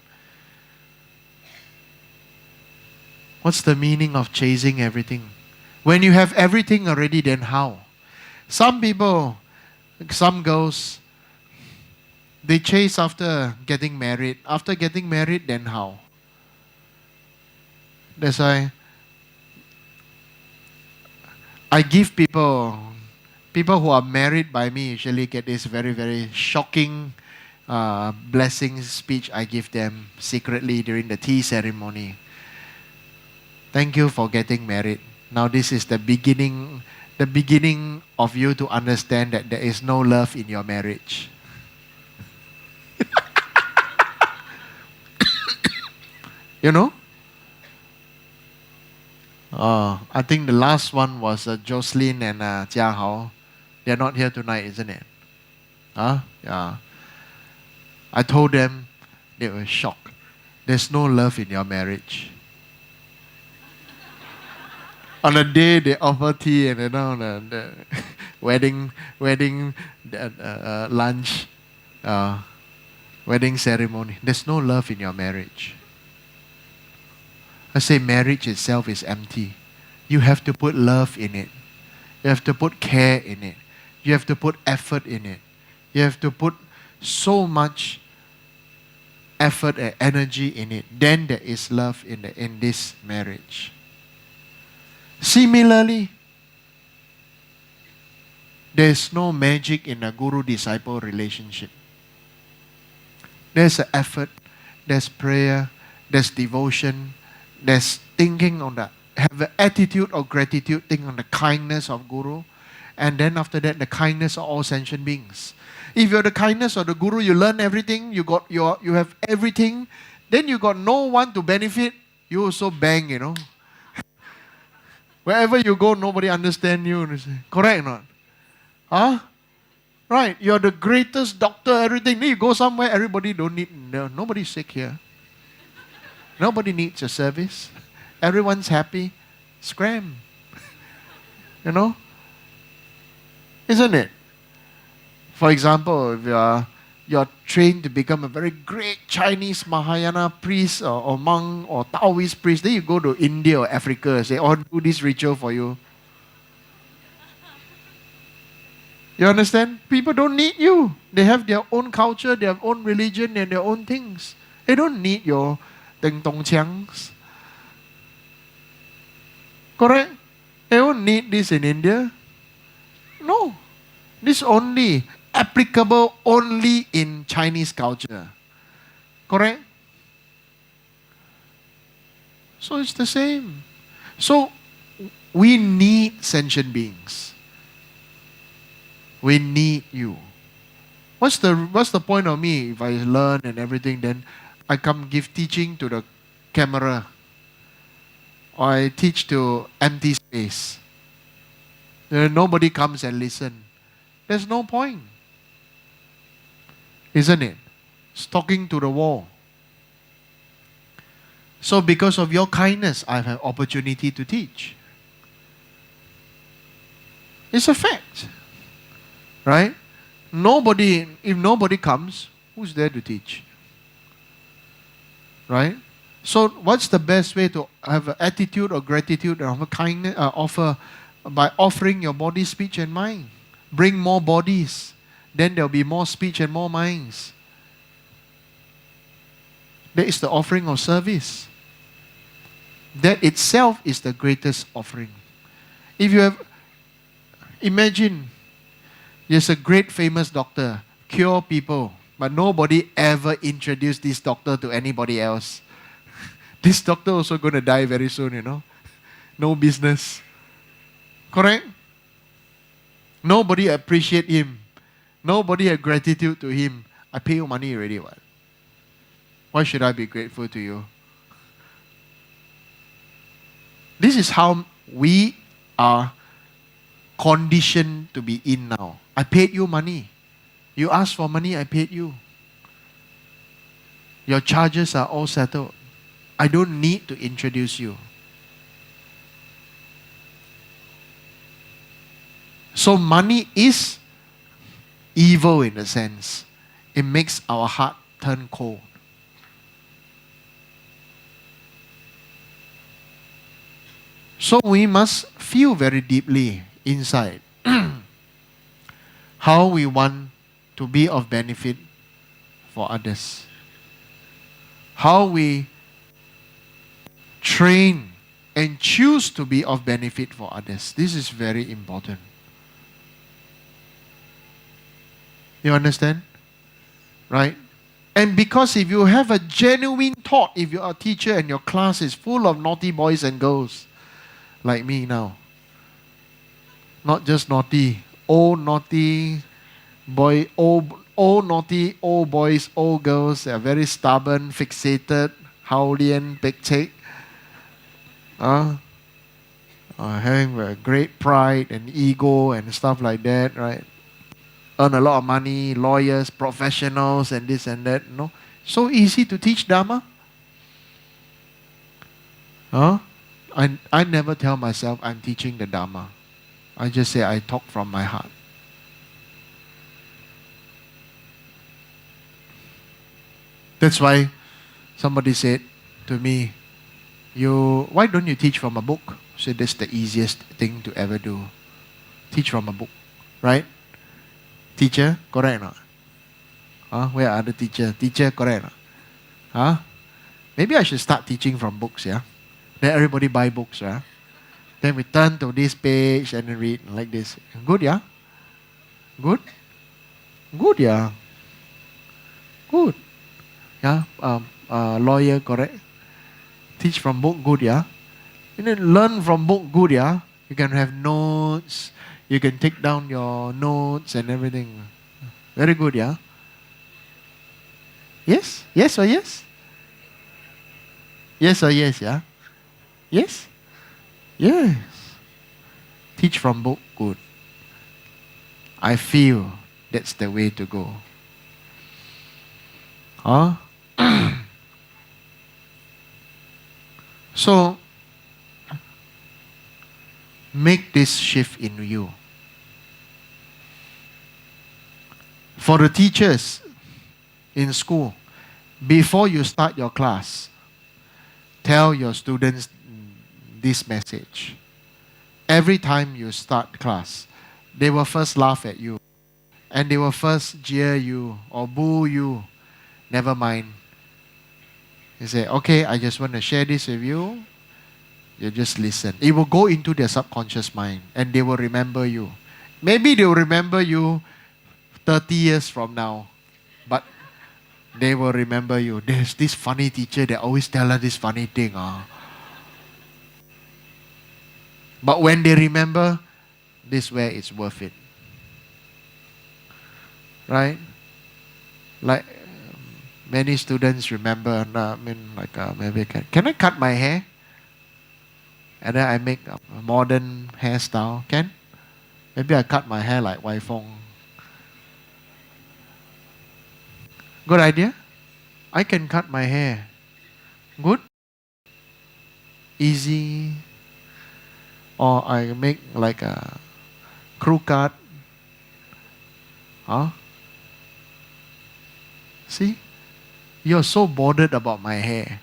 What's the meaning of chasing everything? When you have everything already, then how? Some people, some girls, they chase after getting married. After getting married, then how? That's why I give people who are married by me usually get this very, very shocking blessing speech I give them secretly during the tea ceremony. Thank you for getting married. Now this is the beginning of you to understand that there is no love in your marriage. You know? I think the last one was Jocelyn and Jia Hao. They're not here tonight, isn't it? Yeah. I told them, they were shocked. There's no love in your marriage. On the day they offer tea and the wedding lunch, wedding ceremony, there's no love in your marriage. I say marriage itself is empty. You have to put love in it. You have to put care in it. You have to put effort in it. You have to put so much effort and energy in it. Then there is love in this marriage. Similarly, there is no magic in a guru-disciple relationship. There's an effort, there's prayer, there's devotion, there's thinking on the, have an attitude of gratitude, think on the kindness of Guru. And then after that, the kindness of all sentient beings. If you're the kindness of the Guru, you learn everything, you have everything, then you got no one to benefit, you also bang, you know. Wherever you go, nobody understand you. Correct or not? Huh? Right. You're the greatest doctor, everything. Then you go somewhere, everybody don't need, no, nobody's sick here. Nobody needs your service. Everyone's happy. Scram. You know? Isn't it? For example, if you're trained to become a very great Chinese Mahayana priest or monk or Taoist priest, then you go to India or Africa and say, oh, do this ritual for you. You understand? People don't need you. They have their own culture, their own religion, and their own things. They don't need your Deng Tong Chiangs. Correct? They don't need this in India. No. This only applicable only in Chinese culture. Correct? So it's the same. So we need sentient beings. We need you. What's the point of me if I learn and everything, then I come give teaching to the camera, or I teach to empty space? Nobody comes and listen. There's no point. Isn't it? It's talking to the wall. So because of your kindness, I've had opportunity to teach. It's a fact. Right? If nobody comes, who's there to teach? Right? So what's the best way to have an attitude of gratitude and offer kindness, by offering your body, speech and mind? Bring more bodies. Then there'll be more speech and more minds. That is the offering of service. That itself is the greatest offering. If you have, imagine, there's a great famous doctor, cure people, but nobody ever introduced this doctor to anybody else. This doctor also going to die very soon, you know. No business. Correct? Nobody appreciate him. Nobody had gratitude to him. I pay you money already, what? Why should I be grateful to you? This is how we are conditioned to be in now. I paid you money. You asked for money, I paid you. Your charges are all settled. I don't need to introduce you. So money is evil in a sense. It makes our heart turn cold. So we must feel very deeply inside how we want to be of benefit for others. How we train and choose to be of benefit for others. This is very important. You understand? Right? And because if you have a genuine thought, if you're a teacher and your class is full of naughty boys and girls, like me now. Not just naughty, old naughty boy, old naughty, old boys, old girls. They are very stubborn, fixated, Haolian, Thekchen. Having a great pride and ego and stuff like that, right? Earn a lot of money, lawyers, professionals, and this and that. No, so easy to teach Dharma. I never tell myself I'm teaching the Dharma. I just say I talk from my heart. That's why somebody said to me, why don't you teach from a book? I said that's the easiest thing to ever do. Teach from a book. Right? Teacher, correct or not? Where are the teacher? Teacher, correct or not? Maybe I should start teaching from books, yeah? Then everybody buy books, right? Then we turn to this page and then read like this. Good, yeah? Good? Good, yeah? Good. Yeah, lawyer, correct? Teach from book, good, yeah? And then learn from book, good, yeah? You can have notes. You can take down your notes and everything. Very good, yeah? Yes? Yes or yes? Yes or yes, yeah? Yes? Yes. Teach from book, good. I feel that's the way to go. Huh? So, make this shift in you. For the teachers in school, before you start your class, tell your students this message. Every time you start class, they will first laugh at you and they will first jeer you or boo you. Never mind. You say, okay, I just want to share this with you. You just listen. It will go into their subconscious mind and they will remember you. Maybe they will remember you 30 years from now, but they will remember you. There's this funny teacher that always tell us this funny thing. But when they remember, this where it's worth it. Right? Like many students remember, maybe can I cut my hair? And then I make a modern hairstyle. Can? Maybe I cut my hair like Wai Fong. Good idea? I can cut my hair. Good? Easy. Or I make like a crew cut. Huh? See? You're so bothered about my hair.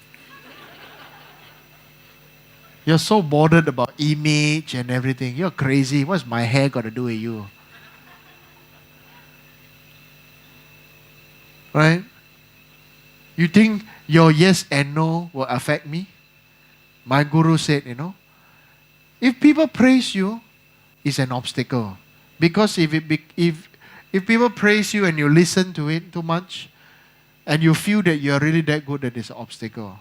You're so bothered about image and everything. You're crazy. What's my hair got to do with you? Right? You think your yes and no will affect me? My guru said, if people praise you, it's an obstacle. Because if people praise you and you listen to it too much, and you feel that you're really that good, that is an obstacle.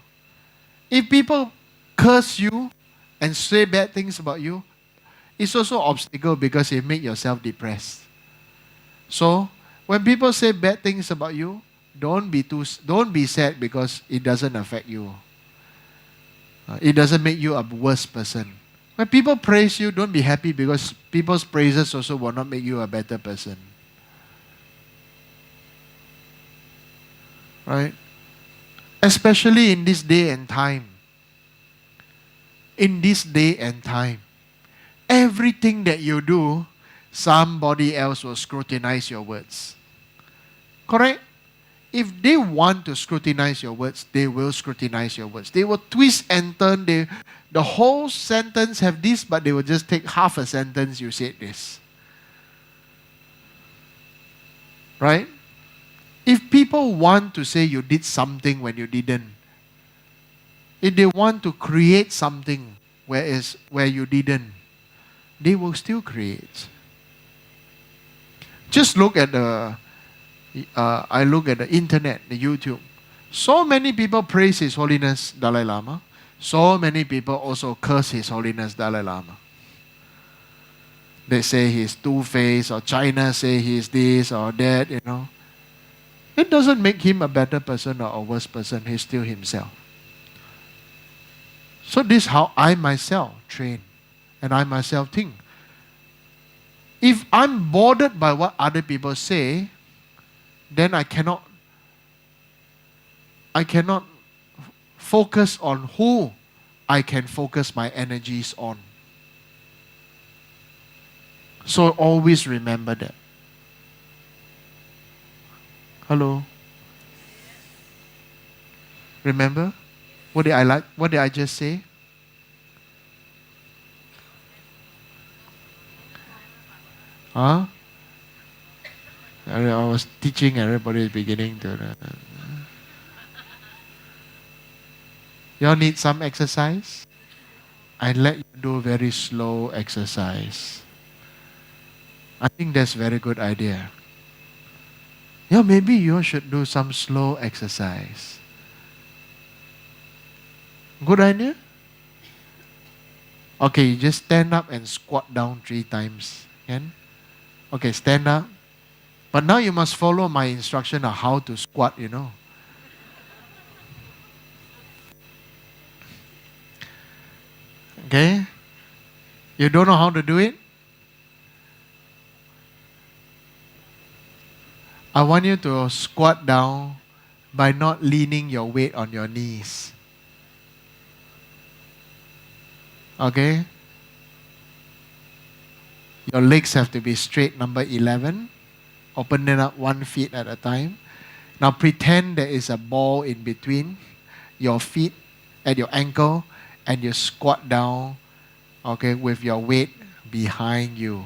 If people curse you and say bad things about you, it's also an obstacle because it makes yourself depressed. So, when people say bad things about you, don't be sad because it doesn't affect you. It doesn't make you a worse person. When people praise you, don't be happy because people's praises also will not make you a better person. Right? Especially in this day and time. In this day and time. Everything that you do, somebody else will scrutinize your words. Correct? If they want to scrutinize your words, they will scrutinize your words. They will twist and turn. The whole sentence have this, but they will just take half a sentence you said this. Right? If people want to say you did something when you didn't, if they want to create something where you didn't, they will still create. Just look at I look at the internet, the YouTube. So many people praise His Holiness Dalai Lama. So many people also curse His Holiness Dalai Lama. They say he's two-faced, or China say he's this or that, It doesn't make him a better person or a worse person. He's still himself. So this is how I myself train. And I myself think. If I'm bothered by what other people say, then I cannot focus on who I can focus my energies on. So always remember that. Hello? Remember? What did I just say? Huh? I was teaching everybody beginning to... Y'all need some exercise? I let you do very slow exercise. I think that's a very good idea. Yeah, maybe you should do some slow exercise. Good idea? Okay, you just stand up and squat down 3 times. Can? Okay, stand up. But now you must follow my instruction on how to squat. Okay? You don't know how to do it? I want you to squat down by not leaning your weight on your knees. Okay? Your legs have to be straight, number 11. Open it up 1 feet at a time. Now pretend there is a ball in between your feet at your ankle and you squat down, okay, with your weight behind you.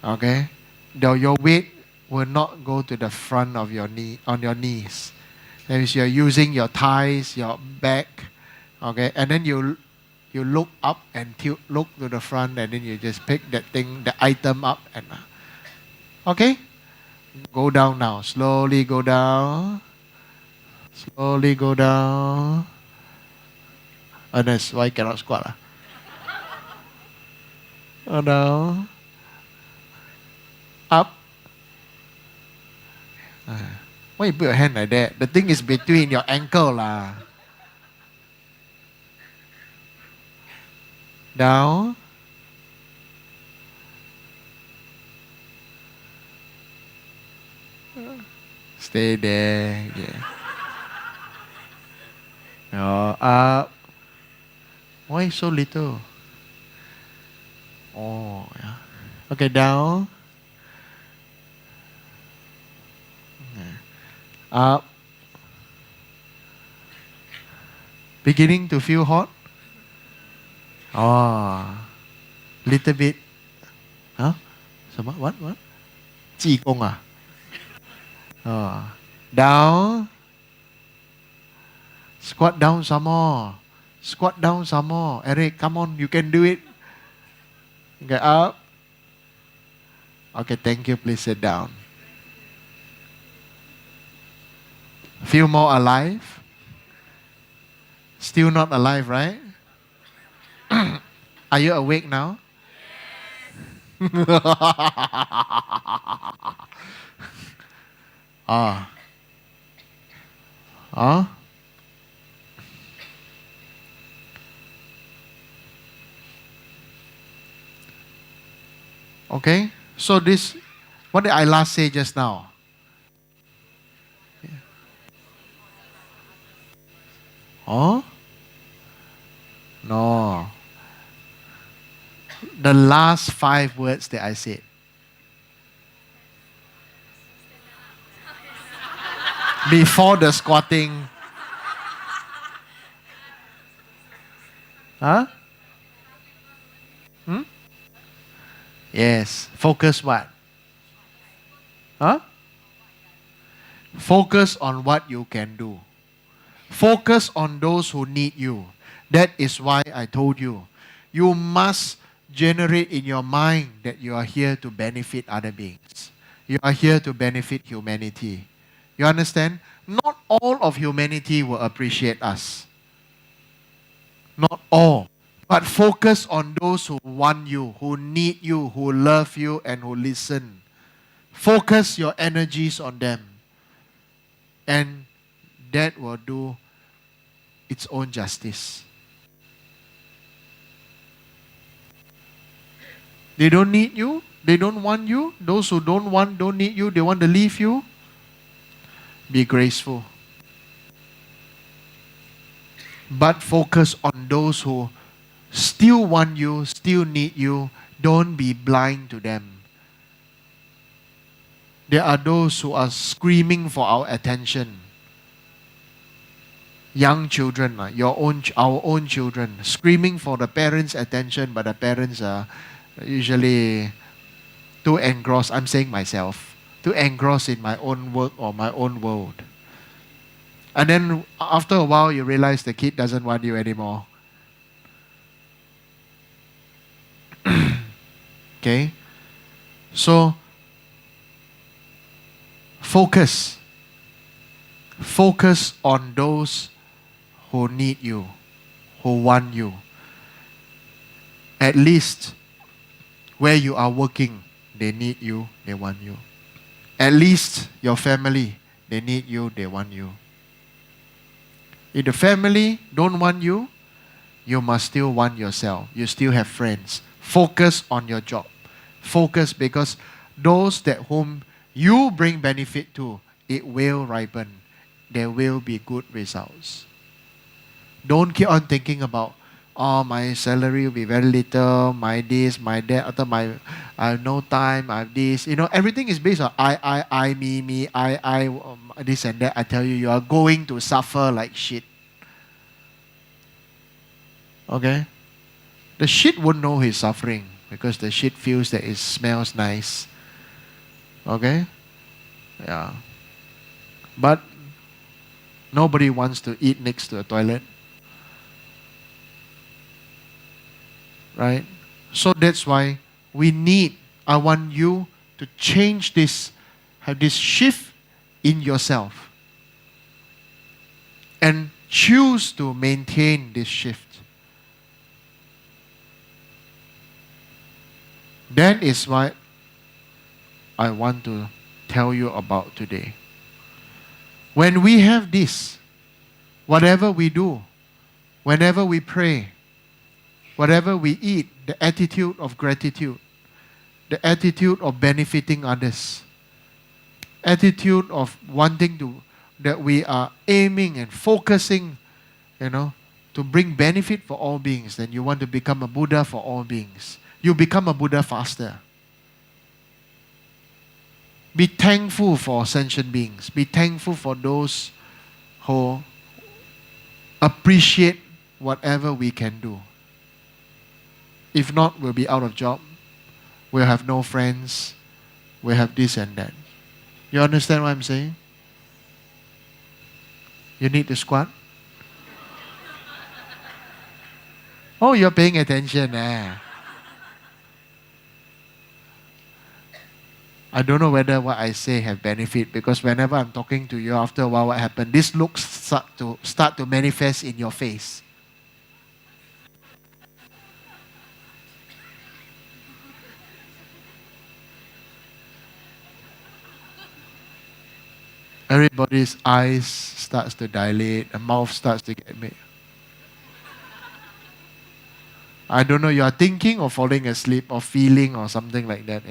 Okay? Though your weight will not go to the front of your knee on your knees. That means you're using your thighs, your back, okay, and then you look up and look to the front, and then you just pick that thing, the item up, and okay, go down now. Slowly go down. Slowly go down. Oh, that's why I cannot squat. Go down. Up. Why you put your hand like that? The thing is between your ankle lah. Down. Stay there. Yeah. Oh, up. Why so little? Oh, yeah. Okay, down. Up. Beginning to feel hot? Oh, little bit. Huh? What? What? 济公啊? Oh. Down. Squat down some more. Squat down some more. Eric, come on, you can do it. Okay, up. Okay, thank you. Please sit down. Feel more alive? Still not alive, right? Are you awake now? Ah. Ah. Okay. So this, what did I last say just now? Oh? No. The last 5 words that I said. Before the squatting. Huh? Hmm? Yes. Focus what? Huh? Focus on what you can do. Focus on those who need you. That is why I told you. You must generate in your mind that you are here to benefit other beings. You are here to benefit humanity. You understand? Not all of humanity will appreciate us. Not all. But focus on those who want you, who need you, who love you, and who listen. Focus your energies on them. And that will do its own justice. They don't need you. They don't want you. Those who don't need you, they want to leave you. Be graceful. But focus on those who still want you, still need you. Don't be blind to them. There are those who are screaming for our attention. Young children, our own children, screaming for the parents' attention, but the parents are usually too engrossed. I'm saying myself, too engrossed in my own work or my own world. And then after a while, you realize the kid doesn't want you anymore. Okay? So, Focus. Focus on those who need you, who want you. At least where you are working, they need you, they want you. At least your family, they need you, they want you. If the family don't want you, you must still want yourself. You still have friends. Focus on your job. Focus, because those that whom you bring benefit to, it will ripen. There will be good results. Don't keep on thinking about, oh, my salary will be very little, my this, my that, after I have no time, I have this. Everything is based on I, me, I, this and that. I tell you, you are going to suffer like shit. Okay? The shit won't know he's suffering because the shit feels that it smells nice. Okay? Yeah. But nobody wants to eat next to a toilet. Right? So that's why I want you to change this, have this shift in yourself. And choose to maintain this shift. That is what I want to tell you about today. When we have this, whatever we do, whenever we pray, whatever we eat, the attitude of gratitude, the attitude of benefiting others, attitude of wanting to, that we are aiming and focusing, to bring benefit for all beings, then you want to become a Buddha for all beings. You become a Buddha faster. Be thankful for sentient beings. Be thankful for those who appreciate whatever we can do. If not, we'll be out of job. We'll have no friends. We'll have this and that. You understand what I'm saying? You need to squat? Oh, you're paying attention. I don't know whether what I say have benefit, because whenever I'm talking to you, after a while, what happened? This looks start to manifest in your face. Everybody's eyes starts to dilate, the mouth starts to get big. I don't know, you are thinking or falling asleep or feeling or something like that,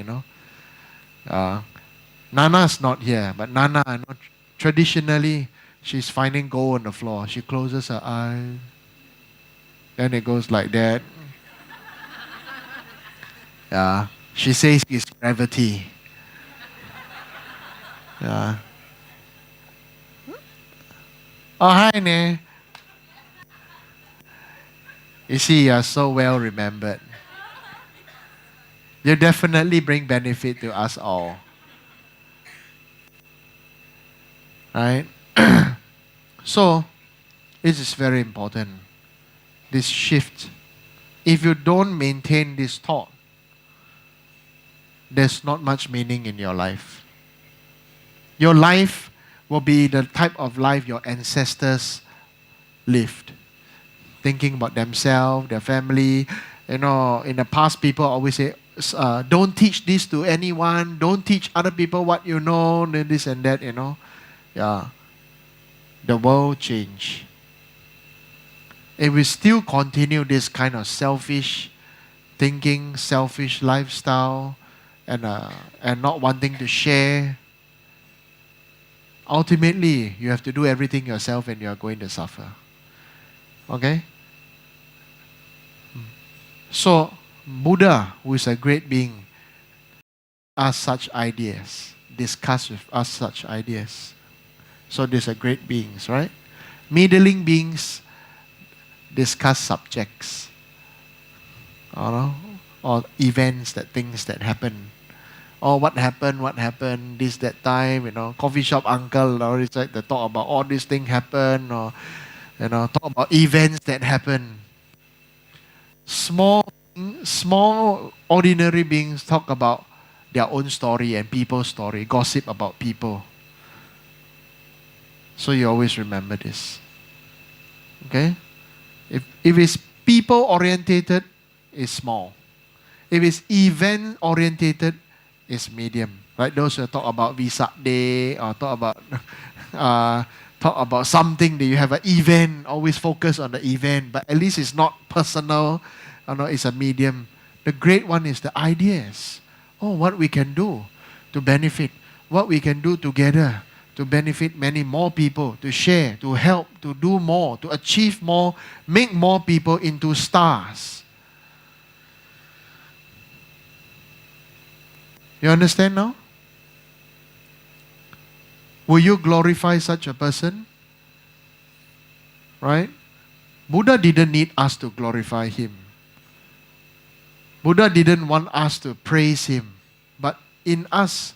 Nana's not here, but Nana, traditionally, she's finding gold on the floor. She closes her eyes. Then it goes like that. Yeah. She says it's gravity. Yeah. Oh, hi, Ne. You see, you're so well remembered. You definitely bring benefit to us all. Right? So, it is very important. This shift. If you don't maintain this thought, there's not much meaning in your life. Your life will be the type of life your ancestors lived. Thinking about themselves, their family. In the past, people always say, don't teach this to anyone. Don't teach other people what you know, this and that, Yeah. The world changed. If we still continue this kind of selfish thinking, selfish lifestyle, and not wanting to share, ultimately, you have to do everything yourself and you are going to suffer. Okay? So, Buddha, who is a great being, asked such ideas, discuss with us such ideas. So, these are great beings, right? Middling beings discuss subjects, or events, things that happen. Or what happened, this, that time, coffee shop uncle, or it's like they talk about all these things happen, or, talk about events that happen. Small, ordinary beings talk about their own story and people's story, gossip about people. So you always remember this. Okay? If it's people orientated, it's small. If it's event orientated, it's medium. Right? Those who talk about Visa Day or uh, talk about something that you have an event, always focus on the event, but at least it's not personal. It's a medium. The great one is the ideas. Oh, what we can do to benefit, what we can do together to benefit many more people, to share, to help, to do more, to achieve more, make more people into stars. You understand now? Will you glorify such a person? Right? Buddha didn't need us to glorify him. Buddha didn't want us to praise him. But in us,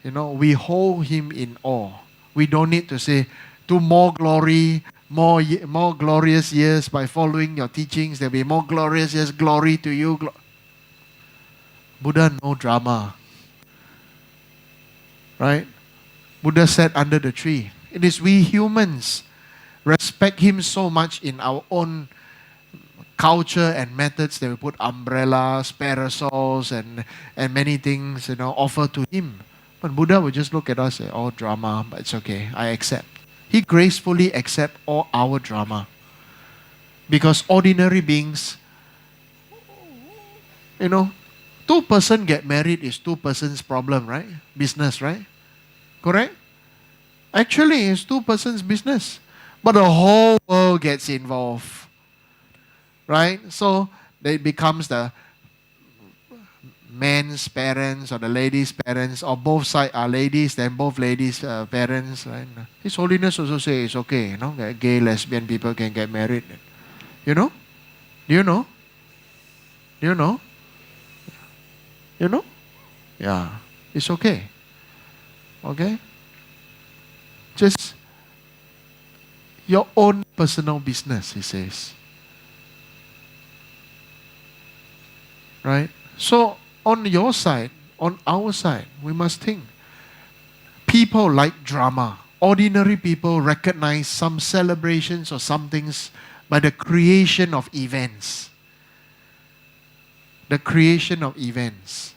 we hold him in awe. We don't need to say, to more glory, more glorious years by following your teachings. There'll be more glorious years. Glory to you. Buddha, no drama. Right? Buddha sat under the tree. It is we humans respect him so much in our own culture and methods that we put umbrellas, parasols, and many things, offer to him. But Buddha would just look at us and say, oh, drama, but it's okay, I accept. He gracefully accepts all our drama. Because ordinary beings, two person get married is two persons' problem, right? Business, right? Correct? Actually, it's two persons' business. But the whole world gets involved. Right? So it becomes the man's parents or the lady's parents, or both sides are ladies, then both ladies' parents. Right? His Holiness also say it's okay, gay, lesbian people can get married. You know? Do you know? Do you know? You know? Yeah. It's okay. Okay? Just your own personal business, he says. Right? So, on your side, on our side, we must think. People like drama. Ordinary people recognize some celebrations or some things by the creation of events. The creation of events.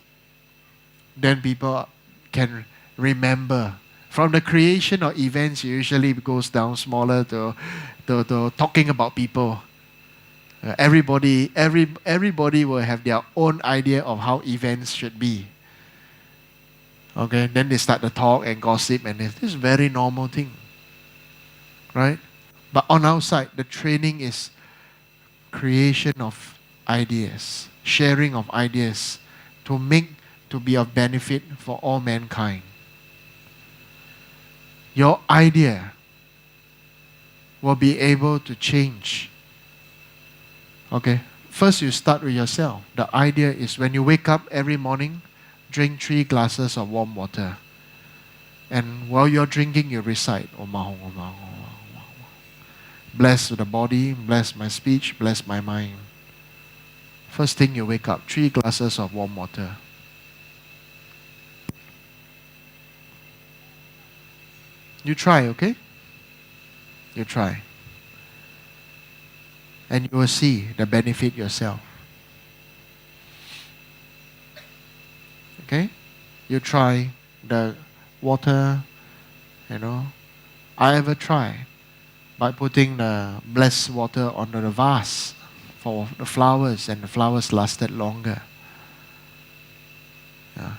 Then people can remember. From the creation of events, it usually goes down smaller to talking about people. Everybody will have their own idea of how events should be. Okay, then they start to talk and gossip, and this is a very normal thing. Right? But on our side, the training is creation of ideas, sharing of ideas to be of benefit for all mankind. Your idea will be able to change. Okay, first you start with yourself. The idea is when you wake up every morning, drink 3 glasses of warm water. And while you're drinking, you recite, Om Ahong, Om Ahong, Om Ahong. Bless the body, bless my speech, bless my mind. First thing you wake up, 3 glasses of warm water. You try, okay? You try. And you will see the benefit yourself. Okay? You try the water, I ever try by putting the blessed water onto the vase for the flowers, and the flowers lasted longer.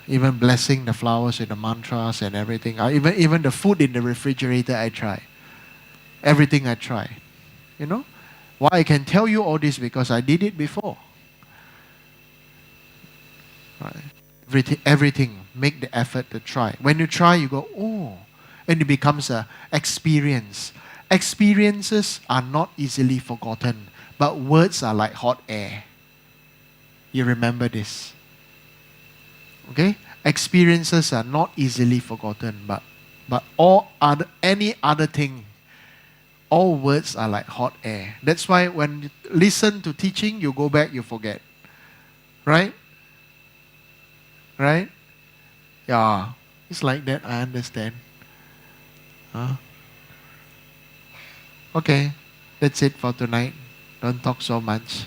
Even blessing the flowers with the mantras and everything. Even the food in the refrigerator, I try. Everything I try. Why I can tell you all this? Because I did it before. Right? Everything. Make the effort to try. When you try, you go, oh. And it becomes an experience. Experiences are not easily forgotten. But words are like hot air. You remember this. Okay? Experiences are not easily forgotten. But any other thing, all words are like hot air. That's why when you listen to teaching, you go back, you forget. Right? Right? Yeah. It's like that, I understand. Okay, that's it for tonight. Don't talk so much.